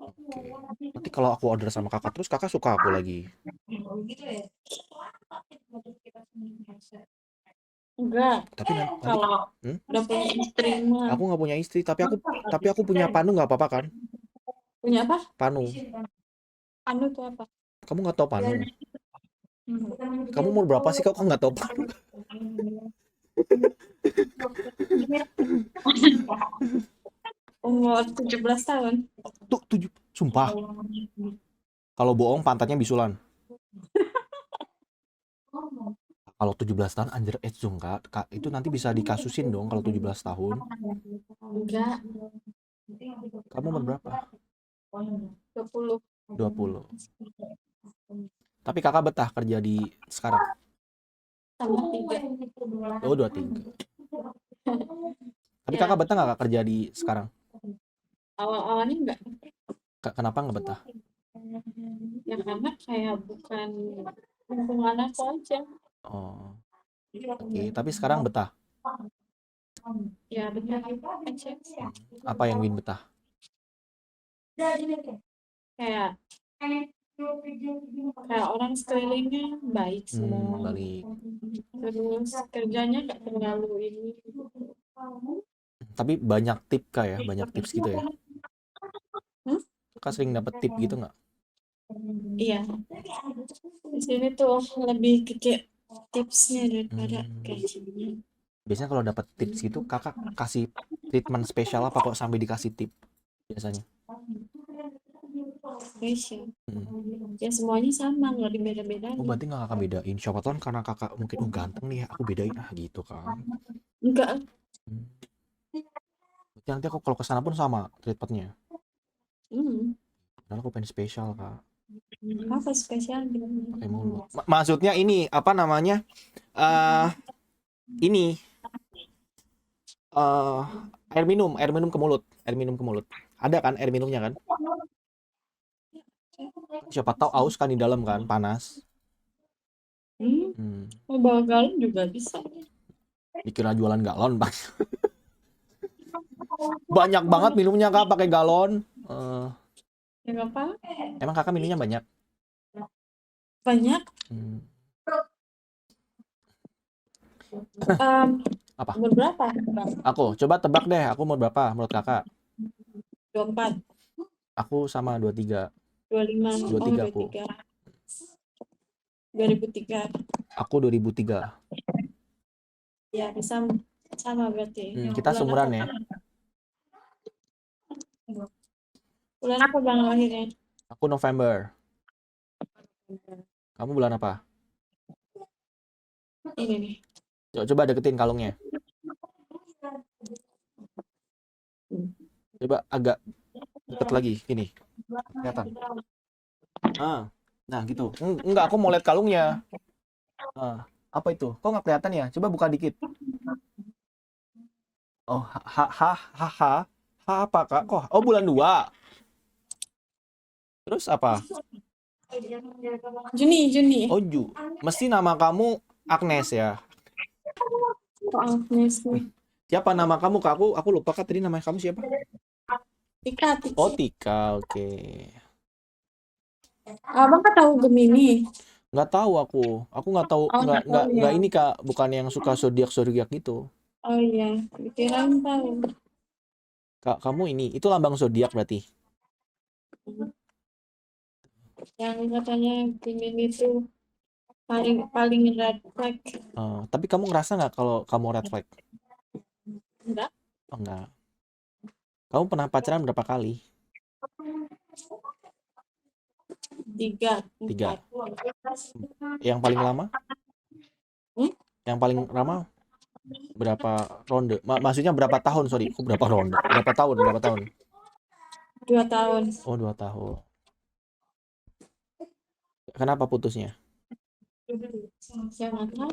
Oke. Nanti kalau aku order sama kakak terus kakak suka aku lagi. Enggak. Tapi nanti Kalau udah punya istri mah. aku nggak punya istri, tapi aku punya panu nggak apa-apa kan? Punya apa? Panu. Panu tuh apa? Kamu nggak tahu panu? Kamu umur berapa sih? Kau nggak tahu panu? Umur 17 tahun. Tuh 7, sumpah. Kalau bohong pantatnya bisulan. Kalau 17 tahun under age dong kak, itu nanti bisa dikasusin dong kalau 17 tahun. Enggak. Kamu umur berapa? 20. 20. Tapi kakak betah kerja di sekarang? Sama 3. Oh 23. Tapi Ya. kakak betah nggak Kak, kerja di sekarang? Awal-awalnya enggak. Kenapa nggak betah? Ya karena kayak bukan lingkungan aku aja. Oh, oke. Tapi sekarang betah. Ya benar aja. Apa yang bikin betah? Kayak orang sekelilingnya baik semua. Balik. Terus kerjanya nggak terlalu ini. Tapi banyak tip Kak ya, banyak tips gitu ya. Hmm? Kak sering dapet tip gitu nggak? Iya. Di sini tuh lebih ke kayak tipsnya daripada gajinya. Biasanya kalau dapat tips gitu, kakak kasih treatment spesial apa kok sampai dikasih tip biasanya? Spesial. Ya semuanya sama, nggak dibeda-bedain. Oh berarti nggak kakak bedain. Siapa tahu karena kakak mungkin ganteng nih ya, aku bedain gitu kan. Enggak. Berarti nanti aku kalau kesana pun sama treatmentnya. Hmm. Padahal aku pengen spesial Kak. Apa spesial? Pakai mulut. Maksudnya ini apa namanya? Ini air minum ke mulut, Ada kan air minumnya kan? Siapa tahu aus kan di dalam kan, panas. Mau bawa galon juga bisa. Dikira jualan galon, Bang. Banyak banget minumnya Kak pakai galon. Ya nggak apa. Emang kakak minumnya banyak? Banyak. Apa? Umur berapa? Aku coba tebak deh, aku umur berapa menurut kakak? 24. Aku sama 23. 25. 23 oh, aku. 2003. Aku 2003. Ya, bisa sama berarti. Kita seumuran ya. Bulan apa bang lahirnya? Aku November. Kamu bulan apa? Ini nih. Coba deketin kalungnya. Coba agak deket lagi, gini. Kelihatan. Nah gitu. Enggak, aku mau lihat kalungnya. Apa itu? Kok nggak kelihatan ya? Coba buka dikit. Oh, apa Kak? Kok? Oh, bulan 2. Terus apa? Juni. Oh, mesti nama kamu Agnes ya? Agnes nih. Siapa nama kamu Kak? Aku lupa Kak, tadi nama kamu siapa? Tika. Oh, Tika, oke. Abang kan tahu Gemini? Nggak tahu aku. Aku nggak tahu, nggak ini Kak, bukan yang suka zodiak gitu. Oh iya, pikiran tahu. Kak, kamu ini, itu lambang zodiak berarti? Yang katanya Gemini itu paling red flag. Tapi kamu ngerasa nggak kalau kamu red flag? Enggak. Oh, enggak. Kamu pernah pacaran berapa kali? 3. Yang paling lama? Yang paling lama berapa ronde? Maksudnya berapa tahun? Sorry, aku berapa ronde? Berapa tahun? 2 tahun. Oh, 2 tahun. Kenapa putusnya? Jangan tahu.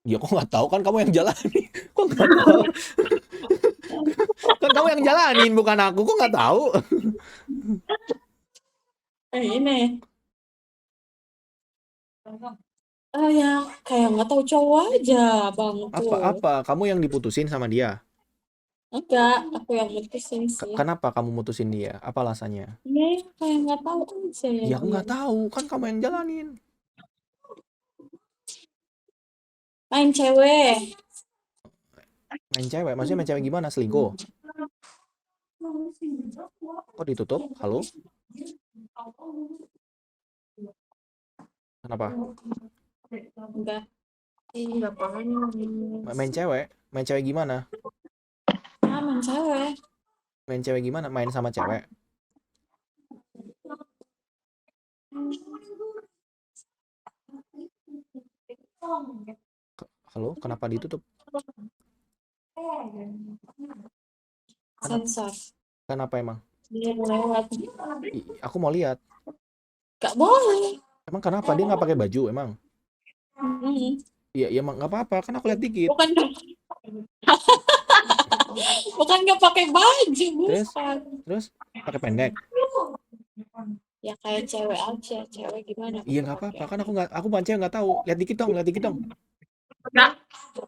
Ya kok nggak tahu, kan kamu yang jalani. Kok nggak tahu? Kan kamu yang jalanin, bukan aku. Kok nggak tahu? Ini. Ya kayak nggak tahu cowok aja bang. Apa? Kamu yang diputusin sama dia? Enggak, aku yang mutusin sih. Kenapa kamu mutusin dia? Apa alasannya? Ya kayak nggak tahu aja. Ya aku nggak tahu, kan kamu yang jalanin. Main cewek. Maksudnya main cewek gimana? Selingkuh? Kok ditutup? Halo? Kenapa? Enggak. Enggak paham. Main cewek gimana? Main cewek. Main cewek gimana? Main sama cewek? Halo? Kenapa ditutup? Sensor. Kenapa emang? Dia lewat. Aku mau lihat. Gak boleh. Emang kenapa? Dia nggak pakai baju emang? Iya, emang nggak apa-apa. Kan aku lihat dikit. Bukan Bukan nggak pakai baju, Terus? bukan. Terus pakai pendek. Ya kayak cewek aja, cewek gimana Iya pakai nggak apa-apa pakaian. kan aku baca nggak tahu. Lihat dikit dong, lihat dikit dong.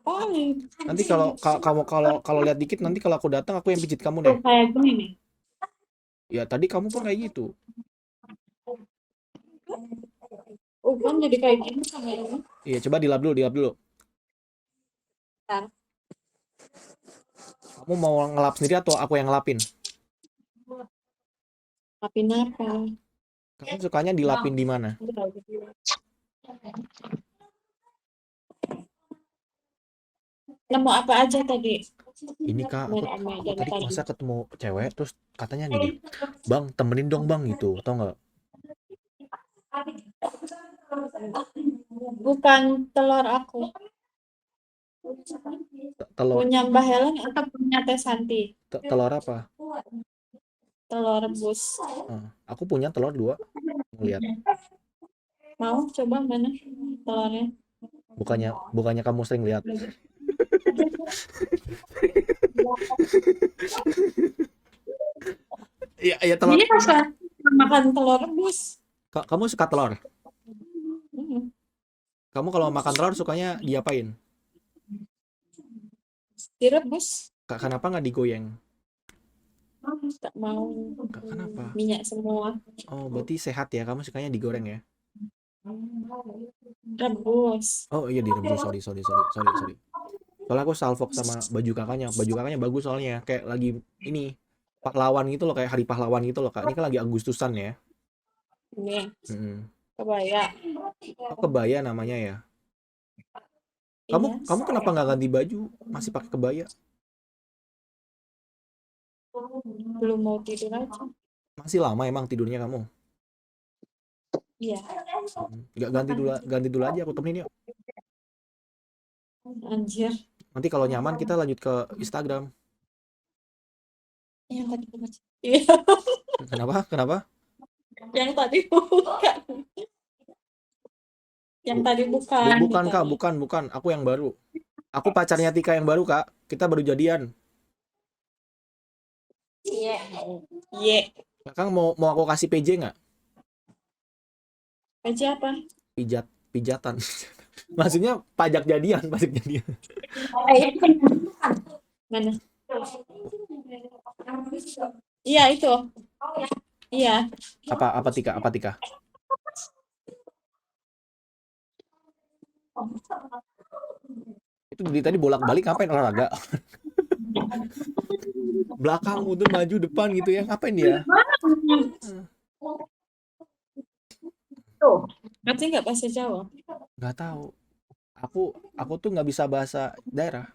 Paling. Nanti kamu kalau lihat dikit nanti kalau aku datang aku yang pijit kamu Tuh deh. kayak gini nih. Ya tadi kamu pun kayak gitu. Kan jadi kayak gini sama ini. Iya coba dilap dulu, dilap dulu. Bentar. Kamu mau ngelap sendiri atau aku yang ngelapin? Lapin apa? Kamu sukanya dilapin di mana? Nemu apa aja tadi? Ini kak, aku Dari tadi tadi. masa ketemu cewek terus katanya gini, bang temenin dong bang gitu, tau nggak? Bukan telur aku. Telur Punya Mbak Helen atau punya Teh Santi? telur apa? Telur rebus. Aku punya telur 2. Lihat. Mau coba mana telurnya? Bukannya kamu sering lihat. Iya telur. Dia rasa makan telur rebus. Kamu suka telur? Hmm. Kamu kalau makan telur sukanya diapain? Direbus. Kenapa nggak digoyeng? Tak mau. Kenapa? Minyak semua. Oh berarti sehat ya, kamu sukanya digoreng ya? Rebus. Oh iya direbus, sorry. Soalnya aku salfok sama baju kakaknya bagus soalnya kayak lagi ini pahlawan gitu loh, kayak hari pahlawan gitu loh kak. Ini kan lagi Agustusan ya. Ini Mm-mm. kebaya. Oh kebaya namanya ya. Kamu Iya. kenapa nggak ganti baju? Masih pakai kebaya? Belum mau tidur aja. Masih lama emang tidurnya kamu? Iya. Nggak ganti dulu aja, aku temenin yuk. Anjir. Nanti kalau nyaman kita lanjut ke Instagram. Yang tadi bukan. Iya. Kenapa? Yang tadi bukan. Yang tadi bukan. Bukan kak, bukan. Aku yang baru. Aku pacarnya Tika yang baru kak. Kita baru jadian. Iya. Iya. Kakak mau aku kasih PJ nggak? Aja apa? Pijatan. Maksudnya pajak jadian. Mana? Iya itu. Iya. Apa Tika? Itu dari tadi bolak-balik ngapain olahraga? Belakang mundur maju depan gitu ya, ngapain dia? Tuh. Ngerti nggak bahasa Jawa? Nggak tahu. Aku tuh nggak bisa bahasa daerah.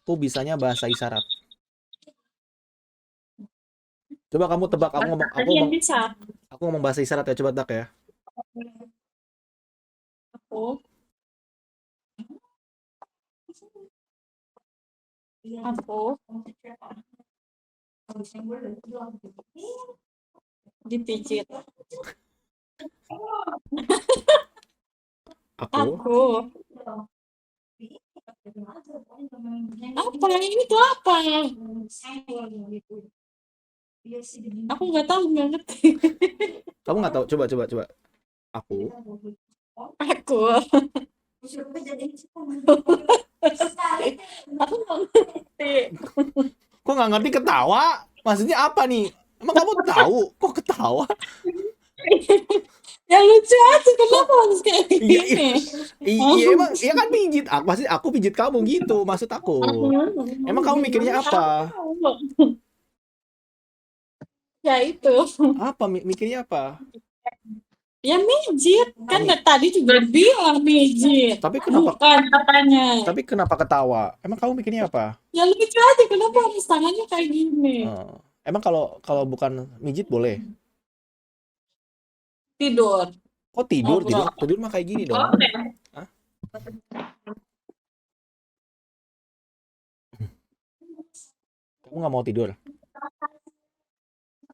Aku bisanya bahasa isyarat. Coba kamu tebak, Yang bisa. aku ngomong bahasa isyarat ya, coba tebak ya. Aku. Dipijit. Aku. Apa ini tuh apa? Aku nggak tahu, nggak ngerti. Kamu nggak tahu? Coba. Aku. Aku nggak ngerti. Kok nggak ngerti ketawa? Maksudnya apa nih? Emang kamu tahu? Kok ketawa? Ya lucu aja, kenapa harus kayak Iya, gini? iya emang, iya kan pijit. Aku pijit kamu gitu, maksud aku. Emang kamu mikirnya apa? Ya itu. Apa mikirnya apa? Ya mijit. Kan tadi juga bilang mijit. Tapi kenapa? Bukan katanya. Tapi kenapa ketawa? Emang kamu mikirnya apa? Ya lucu aja, kenapa harus tangannya kayak gini? Emang kalau bukan mijit boleh? Tidur. Kok tidur mah kayak gini dong. Hah? Kamu nggak mau tidur?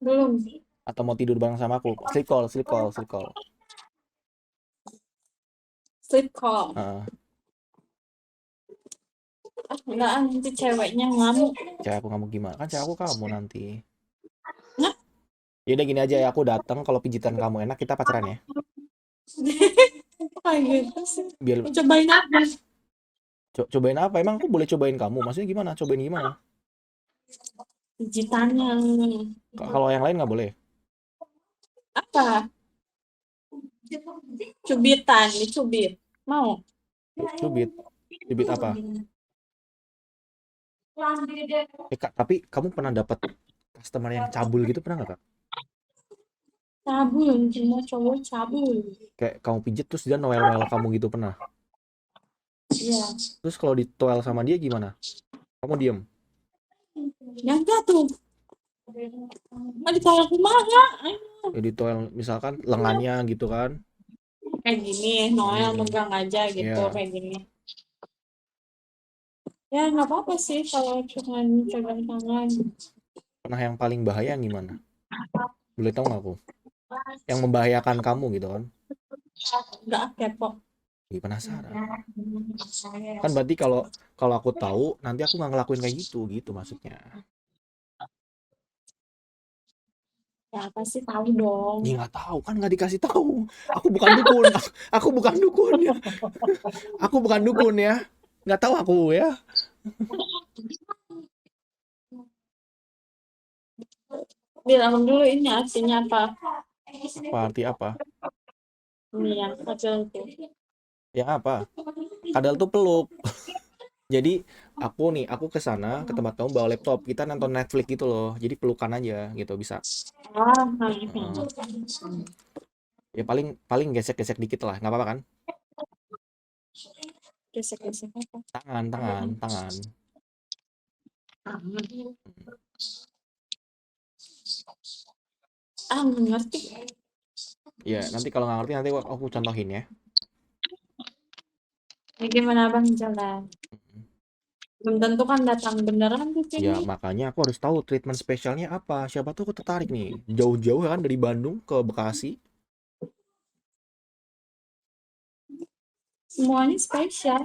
Belum. Atau mau tidur bareng sama aku? Sleep call. Sleep call. Enggak, nanti ceweknya ngamuk. Cewek aku ngamuk gimana? Kan cewek aku kamu nanti. Nah, Ya udah gini aja ya, aku datang kalau pijitan kamu enak kita pacaran ya. kayak gitu sih. Biar Cobain apa? cobain apa? Emang aku boleh cobain kamu? Maksudnya gimana? Cobain gimana? Pijitannya. Kalau yang lain nggak boleh. Apa? Cubitan, dicubit. Mau? Cubit. Cubit apa? Kak, tapi kamu pernah dapat customer yang cabul gitu pernah nggak, Kak? Cabul, semua cowok cabul. Kayak kamu pijet terus dia noel-noel kamu gitu pernah? Iya. Terus kalau ditoel sama dia gimana? Kamu diem? Yang enggak tuh. Mau ditolak kumaha? Ya ditoel misalkan lengannya gitu kan? Kayak gini, Noel megang aja gitu, Iya. kayak gini. Ya nggak apa-apa sih kalau cuma pegang tangan. Pernah yang paling bahaya yang gimana? Boleh tahu nggak aku? Yang membahayakan kamu gitu kan? Nggak kepo. Ih, penasaran. Kan berarti kalau kalau aku tahu nanti aku nggak ngelakuin kayak gitu maksudnya. Ya pasti tahu dong. Ya nggak tahu kan nggak dikasih tahu. Aku bukan dukun. Aku bukan dukun ya. Aku bukan dukun ya. Nggak tahu aku ya. Bilang dulu ini artinya apa? Apa arti apa? Ini yang kecil tuh. Yang apa? Kadal tuh peluk. Jadi aku ke sana ke tempat kamu bawa laptop. Kita nonton Netflix gitu loh. Jadi pelukan aja gitu bisa. Ah, Ya paling gesek-gesek dikit lah. Nggak apa-apa kan? gesek-gesek apa? Tangan. Ah, nggak ngerti. Ya nanti kalau nggak ngerti nanti aku contohin ya. Ya, gimana bang jalan? Belum tentu kan datang beneran tuh Ya sini. makanya aku harus tahu treatment spesialnya apa. Siapa tuh aku tertarik nih. Jauh-jauh kan dari Bandung ke Bekasi. Semuanya spesial.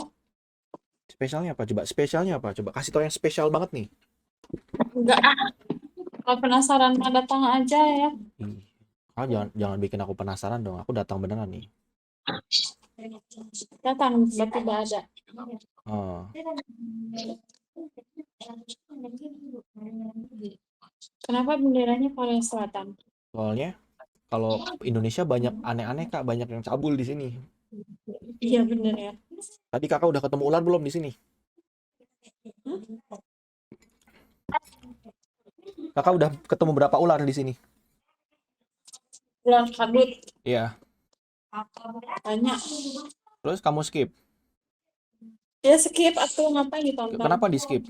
Spesialnya apa? Coba spesialnya apa? Coba kasih tau yang spesial banget nih. Enggak. Kalau penasaran mah datang aja ya. Ih, jangan bikin aku penasaran dong. Aku datang beneran nih. Datang tiba-tiba ada. Oh, Kenapa benderanya Korea Selatan? soalnya kalau Indonesia banyak aneh-aneh Kak, banyak yang cabul di sini. Iya bener ya. Tadi Kakak udah ketemu ular belum di sini? Kakak udah ketemu berapa ular di sini? Ular kadut Iya. banyak. Terus kamu skip. Ya skip atau ngapain ditonton? Kenapa di skip?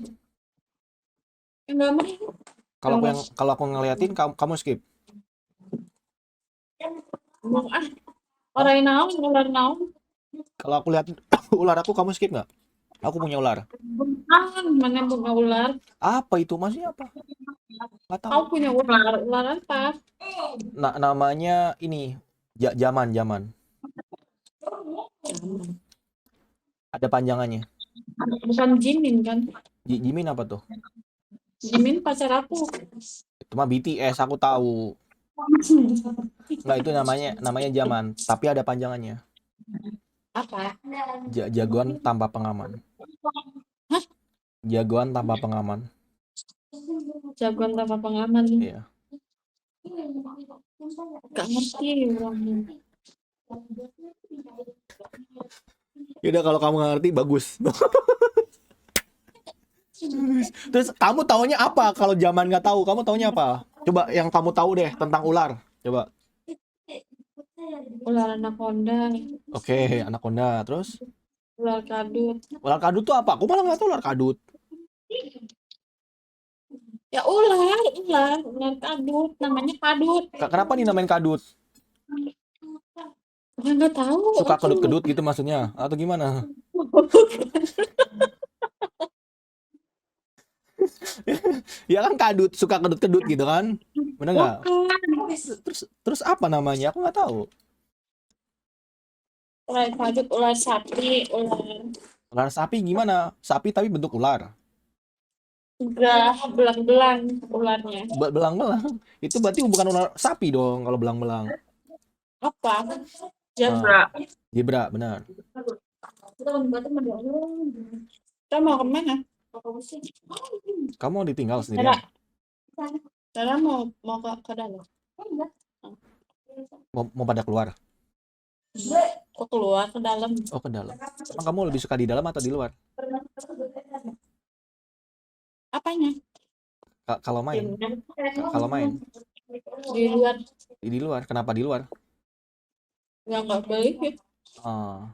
Enggak mau. Kalau aku ngeliatin kamu skip. Mau ah. Orang naon, ular naon. Kalau aku lihat ular aku kamu skip nggak? Aku punya ular. Bukan, mana bunga ular. Apa itu? Maksudnya apa? Nggak tahu. Kau punya ular, ular apa? Nah, namanya ini zaman. Ada panjangannya. Bukan Jimin kan? Jimin apa tuh? Jimin pacar aku. Itu mah BTS aku tahu. Nggak itu namanya zaman, tapi ada panjangannya. Apa? Jagoan tanpa pengaman. Hah? Jagoan tanpa pengaman. Jagoan tanpa pengaman. Iya. Gak ngerti orangnya. Yaudah kalau kamu nggak ngerti bagus. Terus kamu taunya apa? Kalau zaman nggak tahu, kamu taunya apa? Coba yang kamu tahu deh tentang ular. Coba. Ular anaconda, Oke, anaconda. Terus ular kadut. ular kadut tuh apa? Aku malah nggak tahu ular kadut. Ya ular kadut, namanya kadut. Kenapa dinamain kadut? Ya nggak tahu. Suka aku. kedut-kedut gitu maksudnya? Atau gimana? Ya kan kadut, suka kedut-kedut gitu kan? Bener nggak? Bukan. Terus apa namanya? Aku nggak tahu. Ular kadut, ular sapi, ular Ular sapi gimana? Sapi tapi bentuk ular. Enggak, belang-belang ularnya. Belang-belang. Itu berarti bukan ular sapi dong kalau belang-belang. Apa? Ah, Zebra. zebra, benar. Kita mau kemana? Kamu mau ditinggal Tara, sendirian? Tara mau ke dalam. Mau pada keluar? Kok keluar ke dalam? Oh, ke dalam. Emang kamu lebih suka di dalam atau di luar? Apanya? Kalau main? Kalau main? Di luar. Di luar. Kenapa di luar? Nggak balik ya? Ah,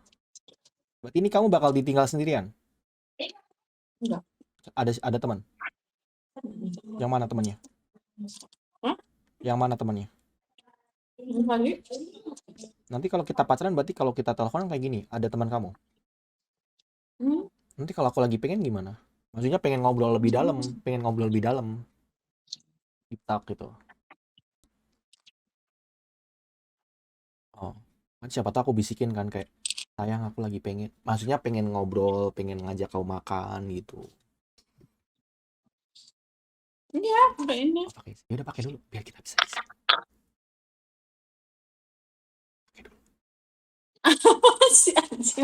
berarti ini kamu bakal ditinggal sendirian? Enggak. Ada teman? Yang mana temannya? Hah? Yang mana temannya? Balik? Nanti kalau kita pacaran berarti kalau kita teleponan kayak gini, ada teman kamu. Hmm? Nanti kalau aku lagi pengen gimana? Maksudnya pengen ngobrol lebih dalam, pengen ngobrol lebih dalam. Deep talk gitu. Oh, kan siapa tahu aku bisikin kan kayak, sayang aku lagi pengen, maksudnya pengen ngobrol, pengen ngajak kau makan gitu. Iya, udah ini. Oh, pakai, ya udah pakai dulu biar kita bisa isi. Pakai dulu, Masih aja.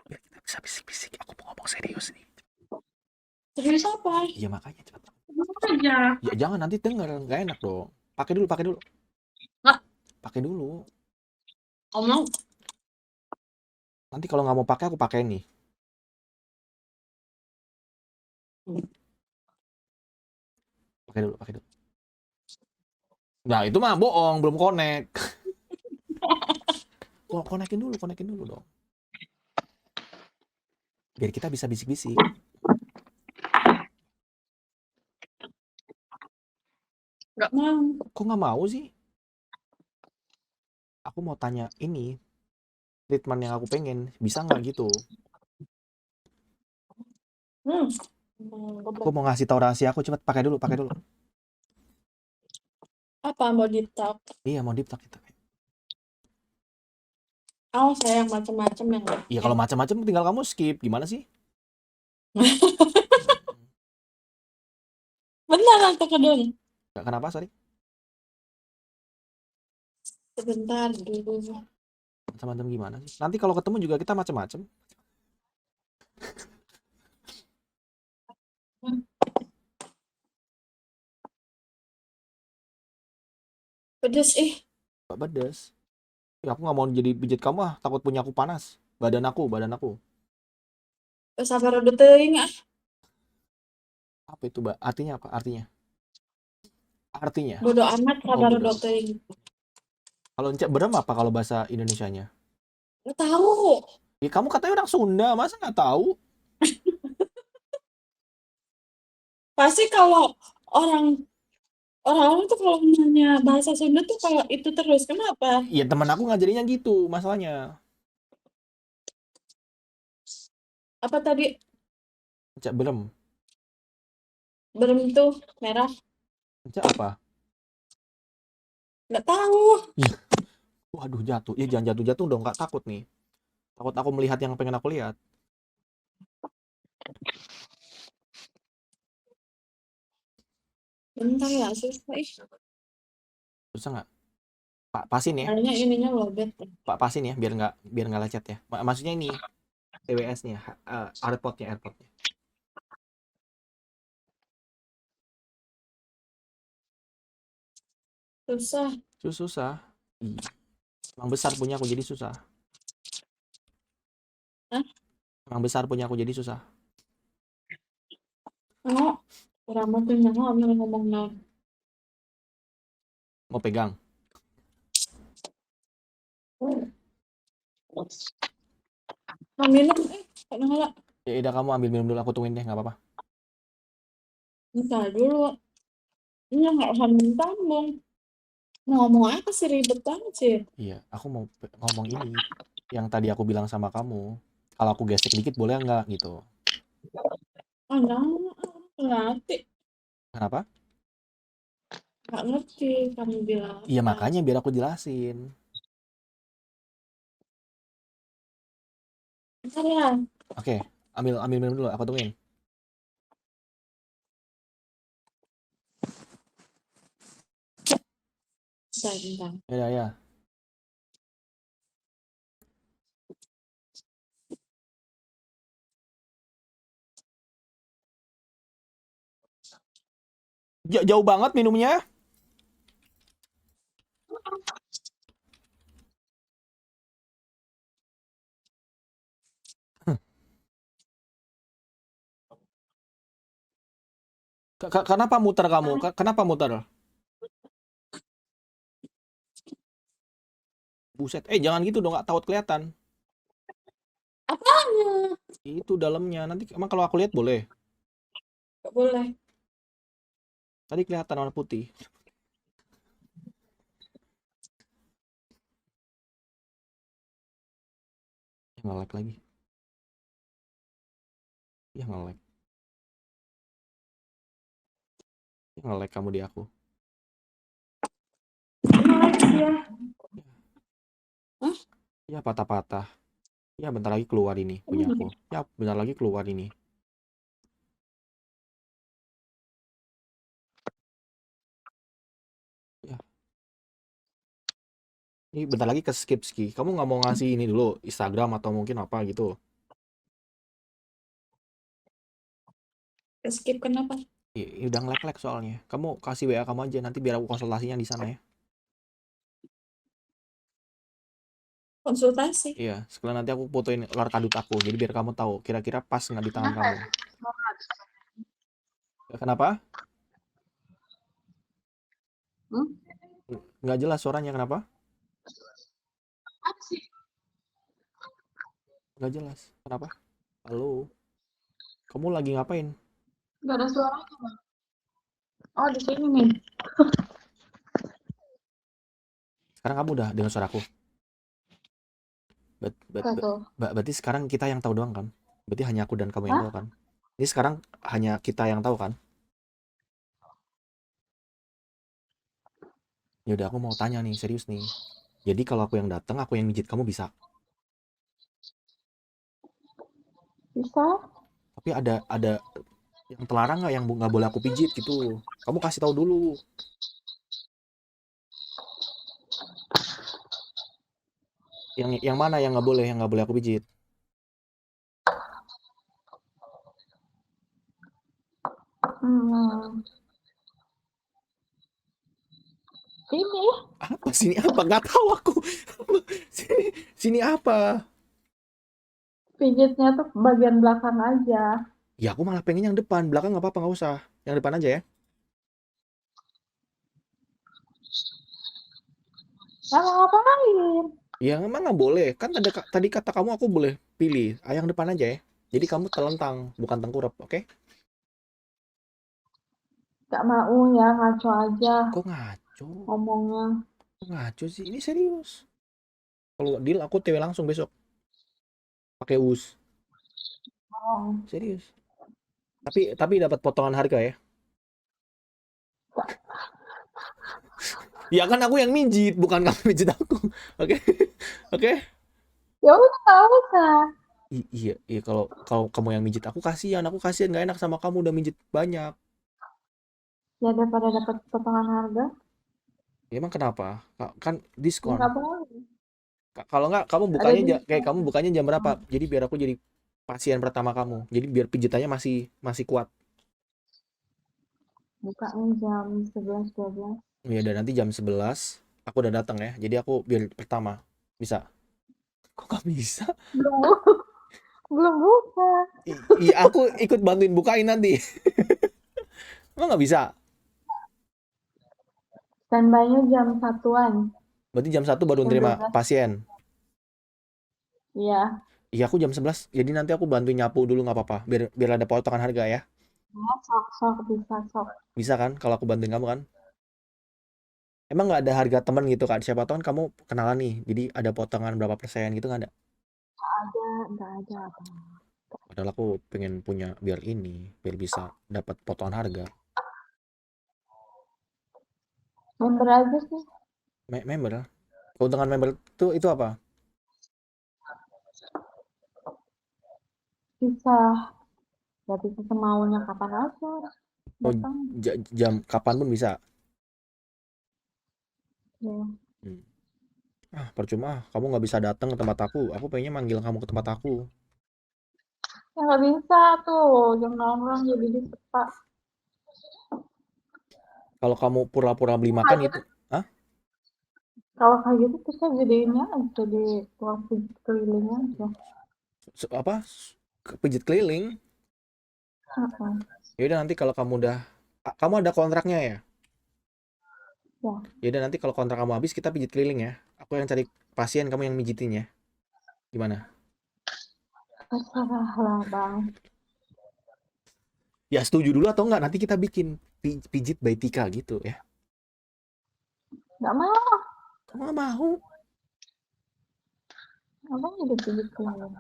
biar kita bisa bisik-bisik. Aku mau ngomong serius nih. Serius apa? Iya makanya cepat. Aja. Ya jangan nanti denger, nggak enak dong. Pakai dulu, pakai dulu. Nggak. Pakai dulu. Kamu Nanti kalau nggak mau pakai aku pakai nih. Pakai dulu, pakai dulu. Nah itu mah bohong, belum connect. Konekin dulu dong. Biar kita bisa bisik-bisik. nggak mau. Kok nggak mau sih? Aku mau tanya ini, treatment yang aku pengen, bisa nggak gitu? Hmm. Aku mau ngasih tahu rahasia aku, cepet pakai dulu, pakai dulu. Apa mau di talk? Iya mau deep talk kita. Oh, saya yang macam-macam yang Iya kalau macam-macam tinggal kamu skip, gimana sih? beneran tuh kedung. Nggak kenapa, sorry? Sebentar dulu. Macam-macam gimana sih? Nanti kalau ketemu juga kita macam-macam. Pedes Gak pedes. Ya aku nggak mau jadi pijit kamu ah, takut punya aku panas. Badan aku. sabar udah teuing ah. Apa itu, Mbak? Artinya apa? Artinya? Artinya? Bodo amat Oh, sabar bodoh. udah teuing. Kalau encek berem apa kalau bahasa Indonesianya? Nggak tahu. Ya kamu katanya orang Sunda, masa nggak tahu? Pasti kalau orang orang-orang tuh kalau nanya bahasa Sunda tuh kalau itu terus. Kenapa? Ya teman aku ngajarinnya gitu, masalahnya. Apa tadi? Encek berem. Berem tuh merah. Encek apa? Nggak tahu. Ih, waduh jatuh. Ya jangan jatuh-jatuh dong, Kak. Takut nih. Takut aku melihat yang pengen aku lihat. Bentar ya, susah Susah nggak? Pak pasin ya. kayaknya ininya lobet. Pak pasin ya, biar nggak lecet ya. Maksudnya ini TWS-nya, AirPod-nya. Susah. Susah. Ih, emang besar punya aku jadi susah. Hah? Emang besar punya aku jadi susah. Oh, orang mau tuh ngomong naon. Mau pegang. Mau minum kok nggak? Ya udah kamu ambil minum dulu, aku tungguin deh, nggak apa-apa. Bentar dulu. Ini nggak usah minum. Mau ngomong apa sih ribet banget sih. Iya, aku mau ngomong ini yang tadi aku bilang sama kamu. Kalau aku gesek dikit boleh nggak gitu? Oh, nggak ngerti. Kenapa? Nggak ngerti kamu bilang Iya apa. makanya biar aku jelasin. Bentar ya. Oke, ambil ambil minum dulu, aku tungguin. Bentar. Ya, ya. Jauh banget minumnya. Kenapa muter kamu? Kenapa muter? Buset. Jangan gitu dong, nggak takut kelihatan. Apanya? Itu dalamnya. Nanti emang kalau aku lihat boleh. Gak boleh. Tadi kelihatan warna putih. Nge-lag lagi. Ya nge-lag. Nge-lag kamu di aku. Ya. Hah? Ya patah-patah. Ya bentar lagi keluar ini punya aku. Ya bentar lagi keluar ini. Ya. Ini bentar lagi ke skip ski. Kamu nggak mau ngasih ini dulu Instagram atau mungkin apa gitu? Skip kenapa? Udah nge-lag soalnya. Kamu kasih WA kamu aja nanti biar aku konsultasinya di sana ya. Konsultasi. Iya, sekalian nanti aku fotoin ular kadut aku. Jadi biar kamu tahu kira-kira pas nggak di tangan kamu. Kenapa? Hmm? Nggak jelas suaranya kenapa? Apa sih? Nggak jelas. Kenapa? Halo, kamu lagi ngapain? Gak ada suaranya, Bang. Oh, di sini nih. Sekarang kamu udah dengar suaraku. Tuh. Berarti sekarang kita yang tahu doang kan? Berarti hanya aku dan kamu yang Hah? tahu kan? Ini sekarang hanya kita yang tahu kan? Ya udah aku mau tanya nih, serius nih. Jadi kalau aku yang datang, aku yang mijit kamu bisa. Bisa? Tapi ada yang terlarang nggak yang nggak boleh aku pijit gitu? Kamu kasih tahu dulu. Yang mana yang nggak boleh aku pijit? Hmm. Ini Apa sini apa? Nggak tahu aku. sini sini apa? pijitnya tuh bagian belakang aja. Ya aku malah pengen yang depan, belakang nggak apa-apa nggak usah. Yang depan aja ya. Nah, mau ngapain? Ya emang nggak boleh. Kan tadi kata kamu aku boleh pilih. Yang depan aja ya. Jadi kamu telentang, bukan tengkurap, oke? Gak mau ya, ngaco aja Kok ngaco? ngomongnya. Kok ngaco sih? Ini serius. Kalau deal aku TW langsung besok pakai us. Oh. Serius. Tapi dapat potongan harga ya. Ya kan aku yang minjit, bukan kamu minjit aku. Oke. Oke. Ya udah, gak usah. Iya, iya kalau kalau kamu yang minjit aku kasihan nggak enak sama kamu udah minjit banyak. Ya daripada dapat potongan harga, Ya, emang kenapa? Kan diskon. nggak boleh. Kalau nggak kamu Ada bukanya kayak kamu diskon. bukanya jam berapa? Jadi biar aku jadi pasien pertama kamu. Jadi biar pijitannya masih masih kuat. Bukanya jam 11 12. Ya udah nanti jam 11 aku udah datang ya. Jadi aku biar pertama. Bisa. Kok gak bisa? Belum, belum buka. Iya, aku ikut bantuin bukain nanti. Emang nggak bisa? Standby-nya jam satuan, Berarti jam 1 baru jam nerima 12. pasien. Iya. Iya, aku jam 11. Jadi nanti aku bantuin nyapu dulu nggak apa-apa. Biar ada potongan harga ya. Ya, sok sok bisa sok. Bisa kan kalau aku bantuin kamu kan? Emang nggak ada harga temen gitu kan? Siapa tahu kan kamu kenalan nih. Jadi ada potongan berapa persen gitu nggak ada? Ada, nggak ada apa. Padahal aku pengen punya biar ini. Biar bisa dapat potongan harga. Member aja sih. Member. Keuntungan member itu apa? bisa, ya bisa semaunya kapan aja Oh, datang. jam kapan pun bisa. Ya, Hmm. Percuma, kamu nggak bisa datang ke tempat aku. Aku pengennya manggil kamu ke tempat aku. ya nggak bisa tuh, jam nongkrong jadi disepak. Kalau kamu pura-pura beli makan itu, ah, Kalau kayak gitu kita jadinya aja di tukang pijit keliling aja. apa? Pijit keliling. Heeh. Ya udah nanti kalau kamu udah, kamu ada kontraknya ya. Ya, Ya udah nanti kalau kontrak kamu habis kita pijit keliling ya. Aku yang cari pasien, kamu yang mijitin ya. Gimana? terserah lah bang. Ya setuju dulu atau enggak? Nanti kita bikin pijit by Tika gitu ya. Nggak mau, Kamu nggak mau? abang jadi pijit keliling.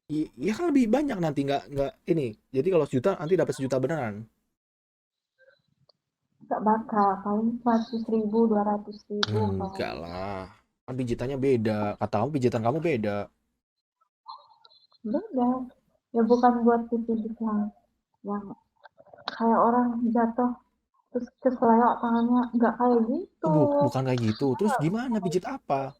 Iya kan lebih banyak nanti nggak ini. Jadi kalau sejuta nanti dapat sejuta beneran. Nggak bakal, paling 100.000, 200.000 kalau Enggak lah. Kan pijitannya beda. Kata kamu pijitan kamu beda. beda. Ya bukan buat dipijit yang kayak orang jatuh terus keseleo tangannya, nggak kayak gitu. Bukan kayak gitu. Terus gimana pijit apa?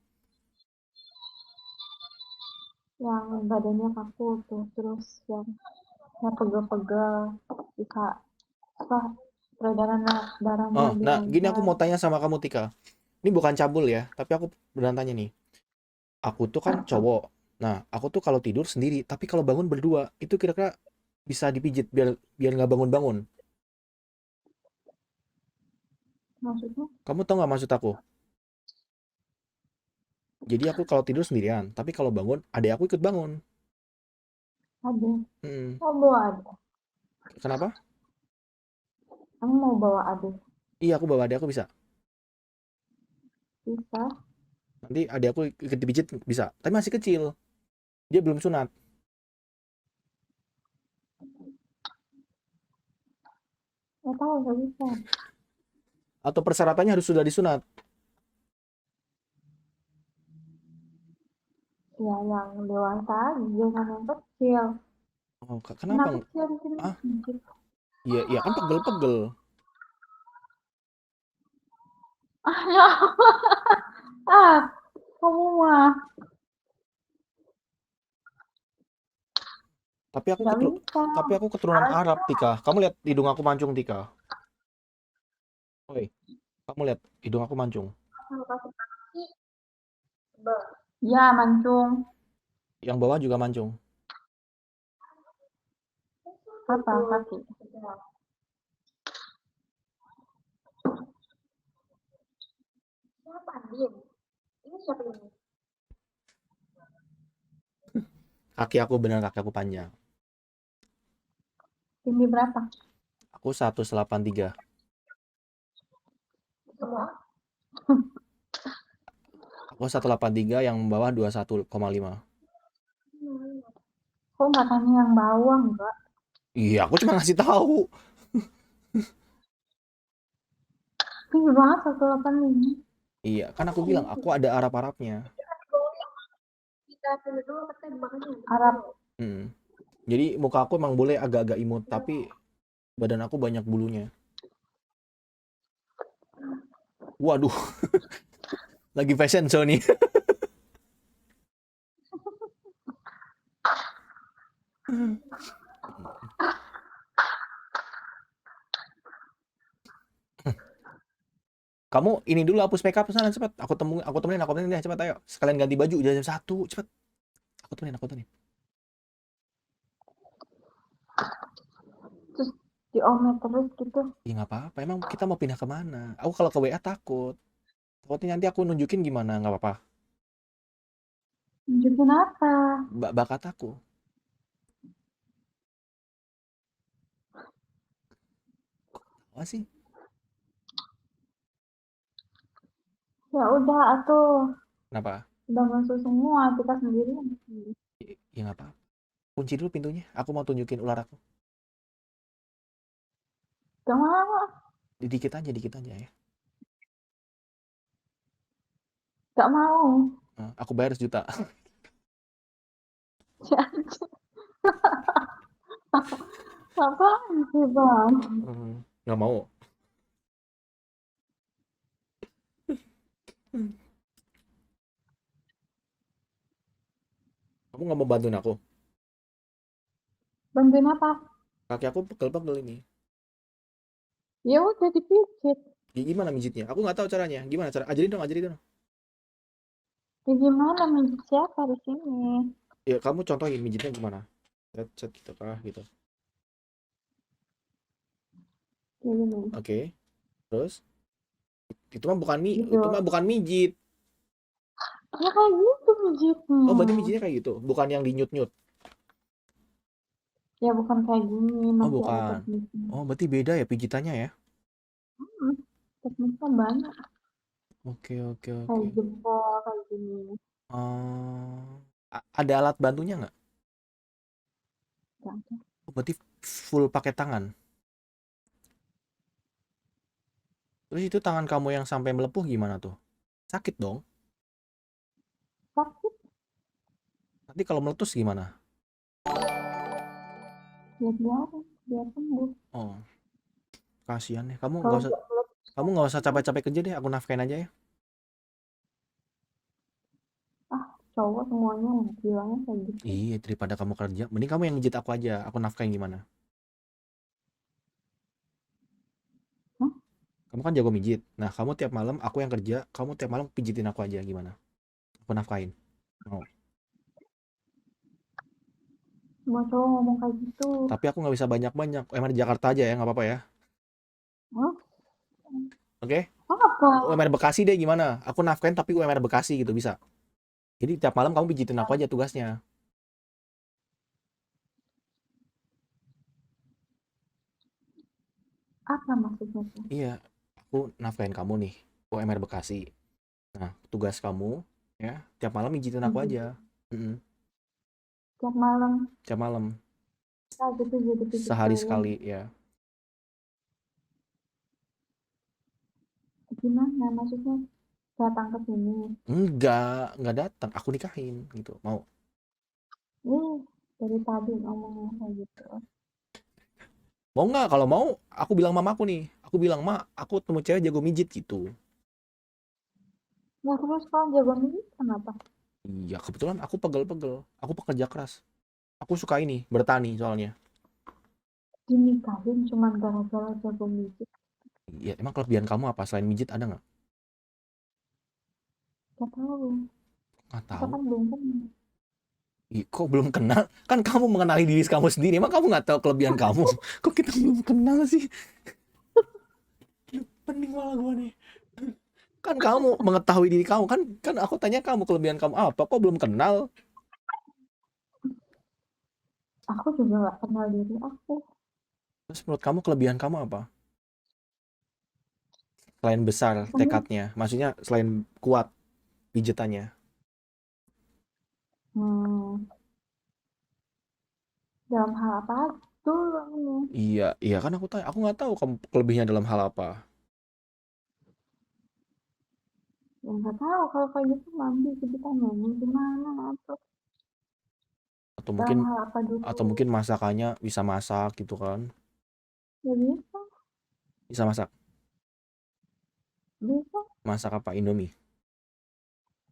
Yang badannya kaku tuh, terus yang pegel-pegel, bisa apa, peredaran darahnya Oh, lebih nah gini aku lancar. mau tanya sama kamu Tika. Ini bukan cabul ya, tapi aku beneran tanya nih. Aku tuh kan cowok. Nah, aku tuh kalau tidur sendiri, tapi kalau bangun berdua, itu kira-kira bisa dipijit biar biar nggak bangun-bangun. Maksudnya Kamu tau nggak maksud aku? Jadi aku kalau tidur sendirian, tapi kalau bangun, adek aku ikut bangun. ada, Hmm, mau bawa adik, kenapa? kamu mau bawa adik, Iya, aku bawa adek aku bisa. bisa. Nanti adek aku ikut dipijit bisa. Tapi masih kecil. Dia belum sunat. Nggak tahu, nggak bisa. Atau persyaratannya harus sudah disunat. Ya yang dewasa aja, jangan yang kecil. Oh, kenapa? Anak kecil di sini Ah, sedikit. iya, iya kan pegel-pegel. Ah, ya. Ah, kamu mah Tapi aku nggak ketru bisa. tapi aku keturunan Arab, Tika. Kamu lihat hidung aku mancung, Tika. Oi, kamu lihat hidung aku mancung. Ya, mancung. Yang bawah juga mancung. Apa kaki? Siapa Din? Ini siapa ini? Kaki aku panjang. Tinggi berapa? Aku 183. Semua. Aku 183 yang bawah 21,5. Kok nggak tanya yang bawah enggak? Iya, aku cuma ngasih tahu. Tinggi banget 185. Iya, kan aku bilang aku ada Arab-Arabnya. Kita pilih dulu katanya makanya. Arab. Hmm. Jadi muka aku emang boleh agak-agak imut, tapi badan aku banyak bulunya. Waduh, lagi fashion show nih. Kamu ini dulu hapus makeup sana cepat. Aku temenin deh cepat ayo. Sekalian ganti baju jam 1 cepat. Aku temenin. Terus diomet terus gitu. Iya nggak apa-apa. Emang kita mau pindah kemana? Aku kalau ke WA takut. Takutnya nanti aku nunjukin gimana nggak apa-apa. Nunjukin apa? Bakat aku. Apa sih? Ya udah atuh. Kenapa? Udah masuk semua, kita sendiri. Ya nggak apa-apa. Kunci dulu pintunya. Aku mau tunjukin ular aku. Gak mau. Dikit aja ya. Gak mau. Aku bayar 1 juta. Apaan sih, Bang? Nggak mau. Kamu nggak mau bantuin aku? Bantuin apa? Kaki aku pegel-pegel ini. Ya udah dipijit. Gimana mijitnya? Aku nggak tahu caranya. Gimana cara? Ajarin dong, ajarin dong. Ya gimana mijit siapa di sini? Ya kamu contohin mijitnya gimana? Set, set gitu kah gitu. Kayak gini. Oke. Terus Gitu. itu mah bukan mijit. Ya kayak gitu mijitnya. Oh, berarti mijitnya kayak gitu, bukan yang dinyut-nyut. Ya bukan kayak gini, Oh, masih ada bukan. tekniknya. Oh, berarti beda ya pijitannya ya? Hmm, tekniknya banyak. Oke, oke, Kayak oke. jempol, kayak gini. Ada alat bantunya nggak? Gak ada. Oh, berarti full pakai tangan. Terus itu tangan kamu yang sampai melepuh gimana tuh? Sakit dong. Sakit, Nanti kalau meletus gimana? ya biarin, biar sembuh. Oh, kasihan ya. Kalau nggak meletus, Kamu nggak usah capek-capek kerja deh. Aku nafkain aja ya. ah cowok semuanya bilangnya kayak gitu. Iya, daripada kamu kerja, mending kamu yang mijit aku aja. Aku nafkain gimana? Hah? Kamu kan jago mijit. Nah, kamu tiap malam, aku yang kerja, kamu tiap malam pijitin aku aja gimana? Aku nafkain. Mau. Semua cowok ngomong kayak gitu. Tapi aku nggak bisa banyak-banyak. UMR Jakarta aja ya, nggak apa-apa ya. Hah? Oke? Apa? UMR Bekasi deh gimana? Aku nafkain tapi UMR Bekasi gitu bisa. Jadi tiap malam kamu pijitin aku aja tugasnya. Apa maksudnya tuh? Iya, aku nafkain kamu nih. UMR Bekasi. Nah, tugas kamu ya, tiap malam pijitin aku Mijit. aja. Mm-mm, Tiap malam, tiap malam. ah gitu jadi pijit Sehari kalian. sekali ya. Gimana maksudnya datang ke sini? Enggak datang. Aku nikahin gitu. Mau. Ih, dari tadi ngomongnya kayak gitu. Mau nggak? Kalau mau, aku bilang mamaku nih. Aku bilang, "Ma, aku temu cewek jago mijit gitu." Nah terus kalau jago mijit kenapa? Iya, kebetulan aku pegel-pegel. Aku pekerja keras. Aku suka ini, bertani soalnya. Dinikahin cuman gara-gara jago mijit? Iya, emang kelebihan kamu apa? Selain mijit ada nggak? Gak tahu. Nggak Kita tahu. kan belum kenal. Ih, kok belum kenal? Kan kamu mengenali diri kamu sendiri. Emang kamu nggak tahu kelebihan kamu? Kok kita belum kenal sih? Pening malah gue nih. Kan kamu mengetahui diri kamu. Kan aku tanya kamu kelebihan kamu apa? Kok belum kenal? Aku juga gak kenal diri aku. Terus menurut kamu kelebihan kamu apa? Selain besar Kamu, tekadnya. Maksudnya selain kuat pijetannya. hmm, dalam hal apa dulu ini? Iya, iya kan aku tanya. Aku nggak tahu kamu kelebihannya dalam hal apa. Ya nggak tahu kalau kayak gitu nanti kita nyanyi gimana atau Atau dalam mungkin hal apa atau dulu? mungkin masakannya bisa masak gitu kan. Ya bisa, Bisa masak. bisa Masak apa? Indomie.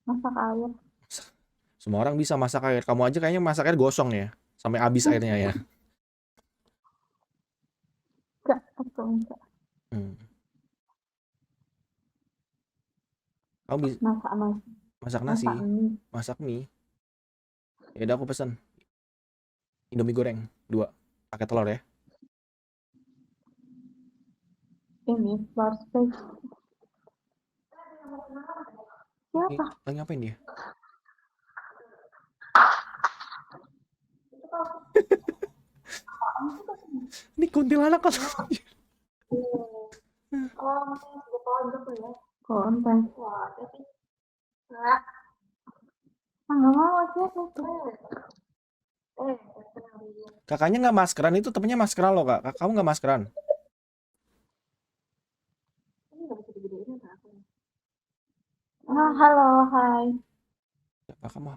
masak air. Semua orang bisa masak air. Kamu aja kayaknya masak air gosong ya. Sampai habis airnya ya. Enggak, atau enggak. Hmm. Kamu bisa Masak nasi, masak nasi, masak mie. masak mie. Ya udah aku pesan Indomie goreng 2 pakai telur ya. Ini floor space. Ini Siapa? lagi ngapain dia? Ini kuntilanak kan? Oh, masih pojok ya. Konten. Wah, tapi enggak. Enggak mau siapa tuh? Kakaknya nggak maskeran itu temennya maskeran loh kak. Kamu nggak maskeran? Ini enggak bisa digedein apa aku. Ah, halo, hai. Siapa kamu?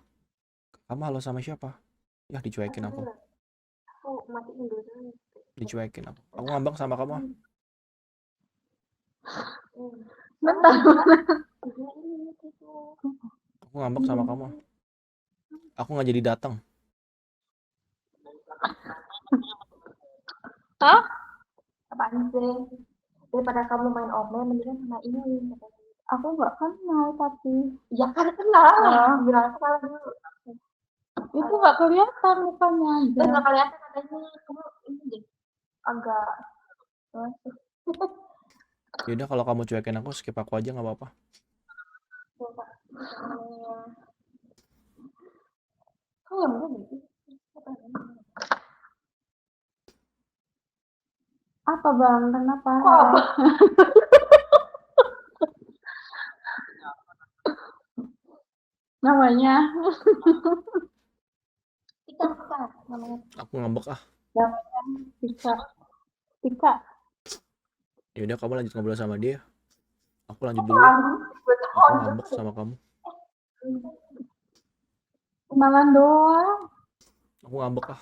Kamu halo sama siapa? Ya dicuekin aku. aku matiin dulu. Dicuekin aku. Aku ngambek sama kamu. Bentar. Aku ngambek sama kamu. Aku nggak jadi datang. Hah? Apaan sih? Daripada kamu main online, mendingan sama ini. Aku nggak kenal tapi. Ya kan kenal. Bilang kenal dulu. Itu nggak kelihatan mukanya. Nggak kelihatan katanya. Kamu ini deh. Agak. Yaudah kalau kamu cuekin aku, skip aku aja nggak apa-apa. Oh ya bener. Apa bang? Kenapa? Kok apa? Namanya? Tika namanya. Aku ngambek ah. Namanya Tika. Yaudah kamu lanjut ngobrol sama dia. Aku lanjut dulu. Aku ngambek sama kamu. Kenalan doang. Aku ngambek ah.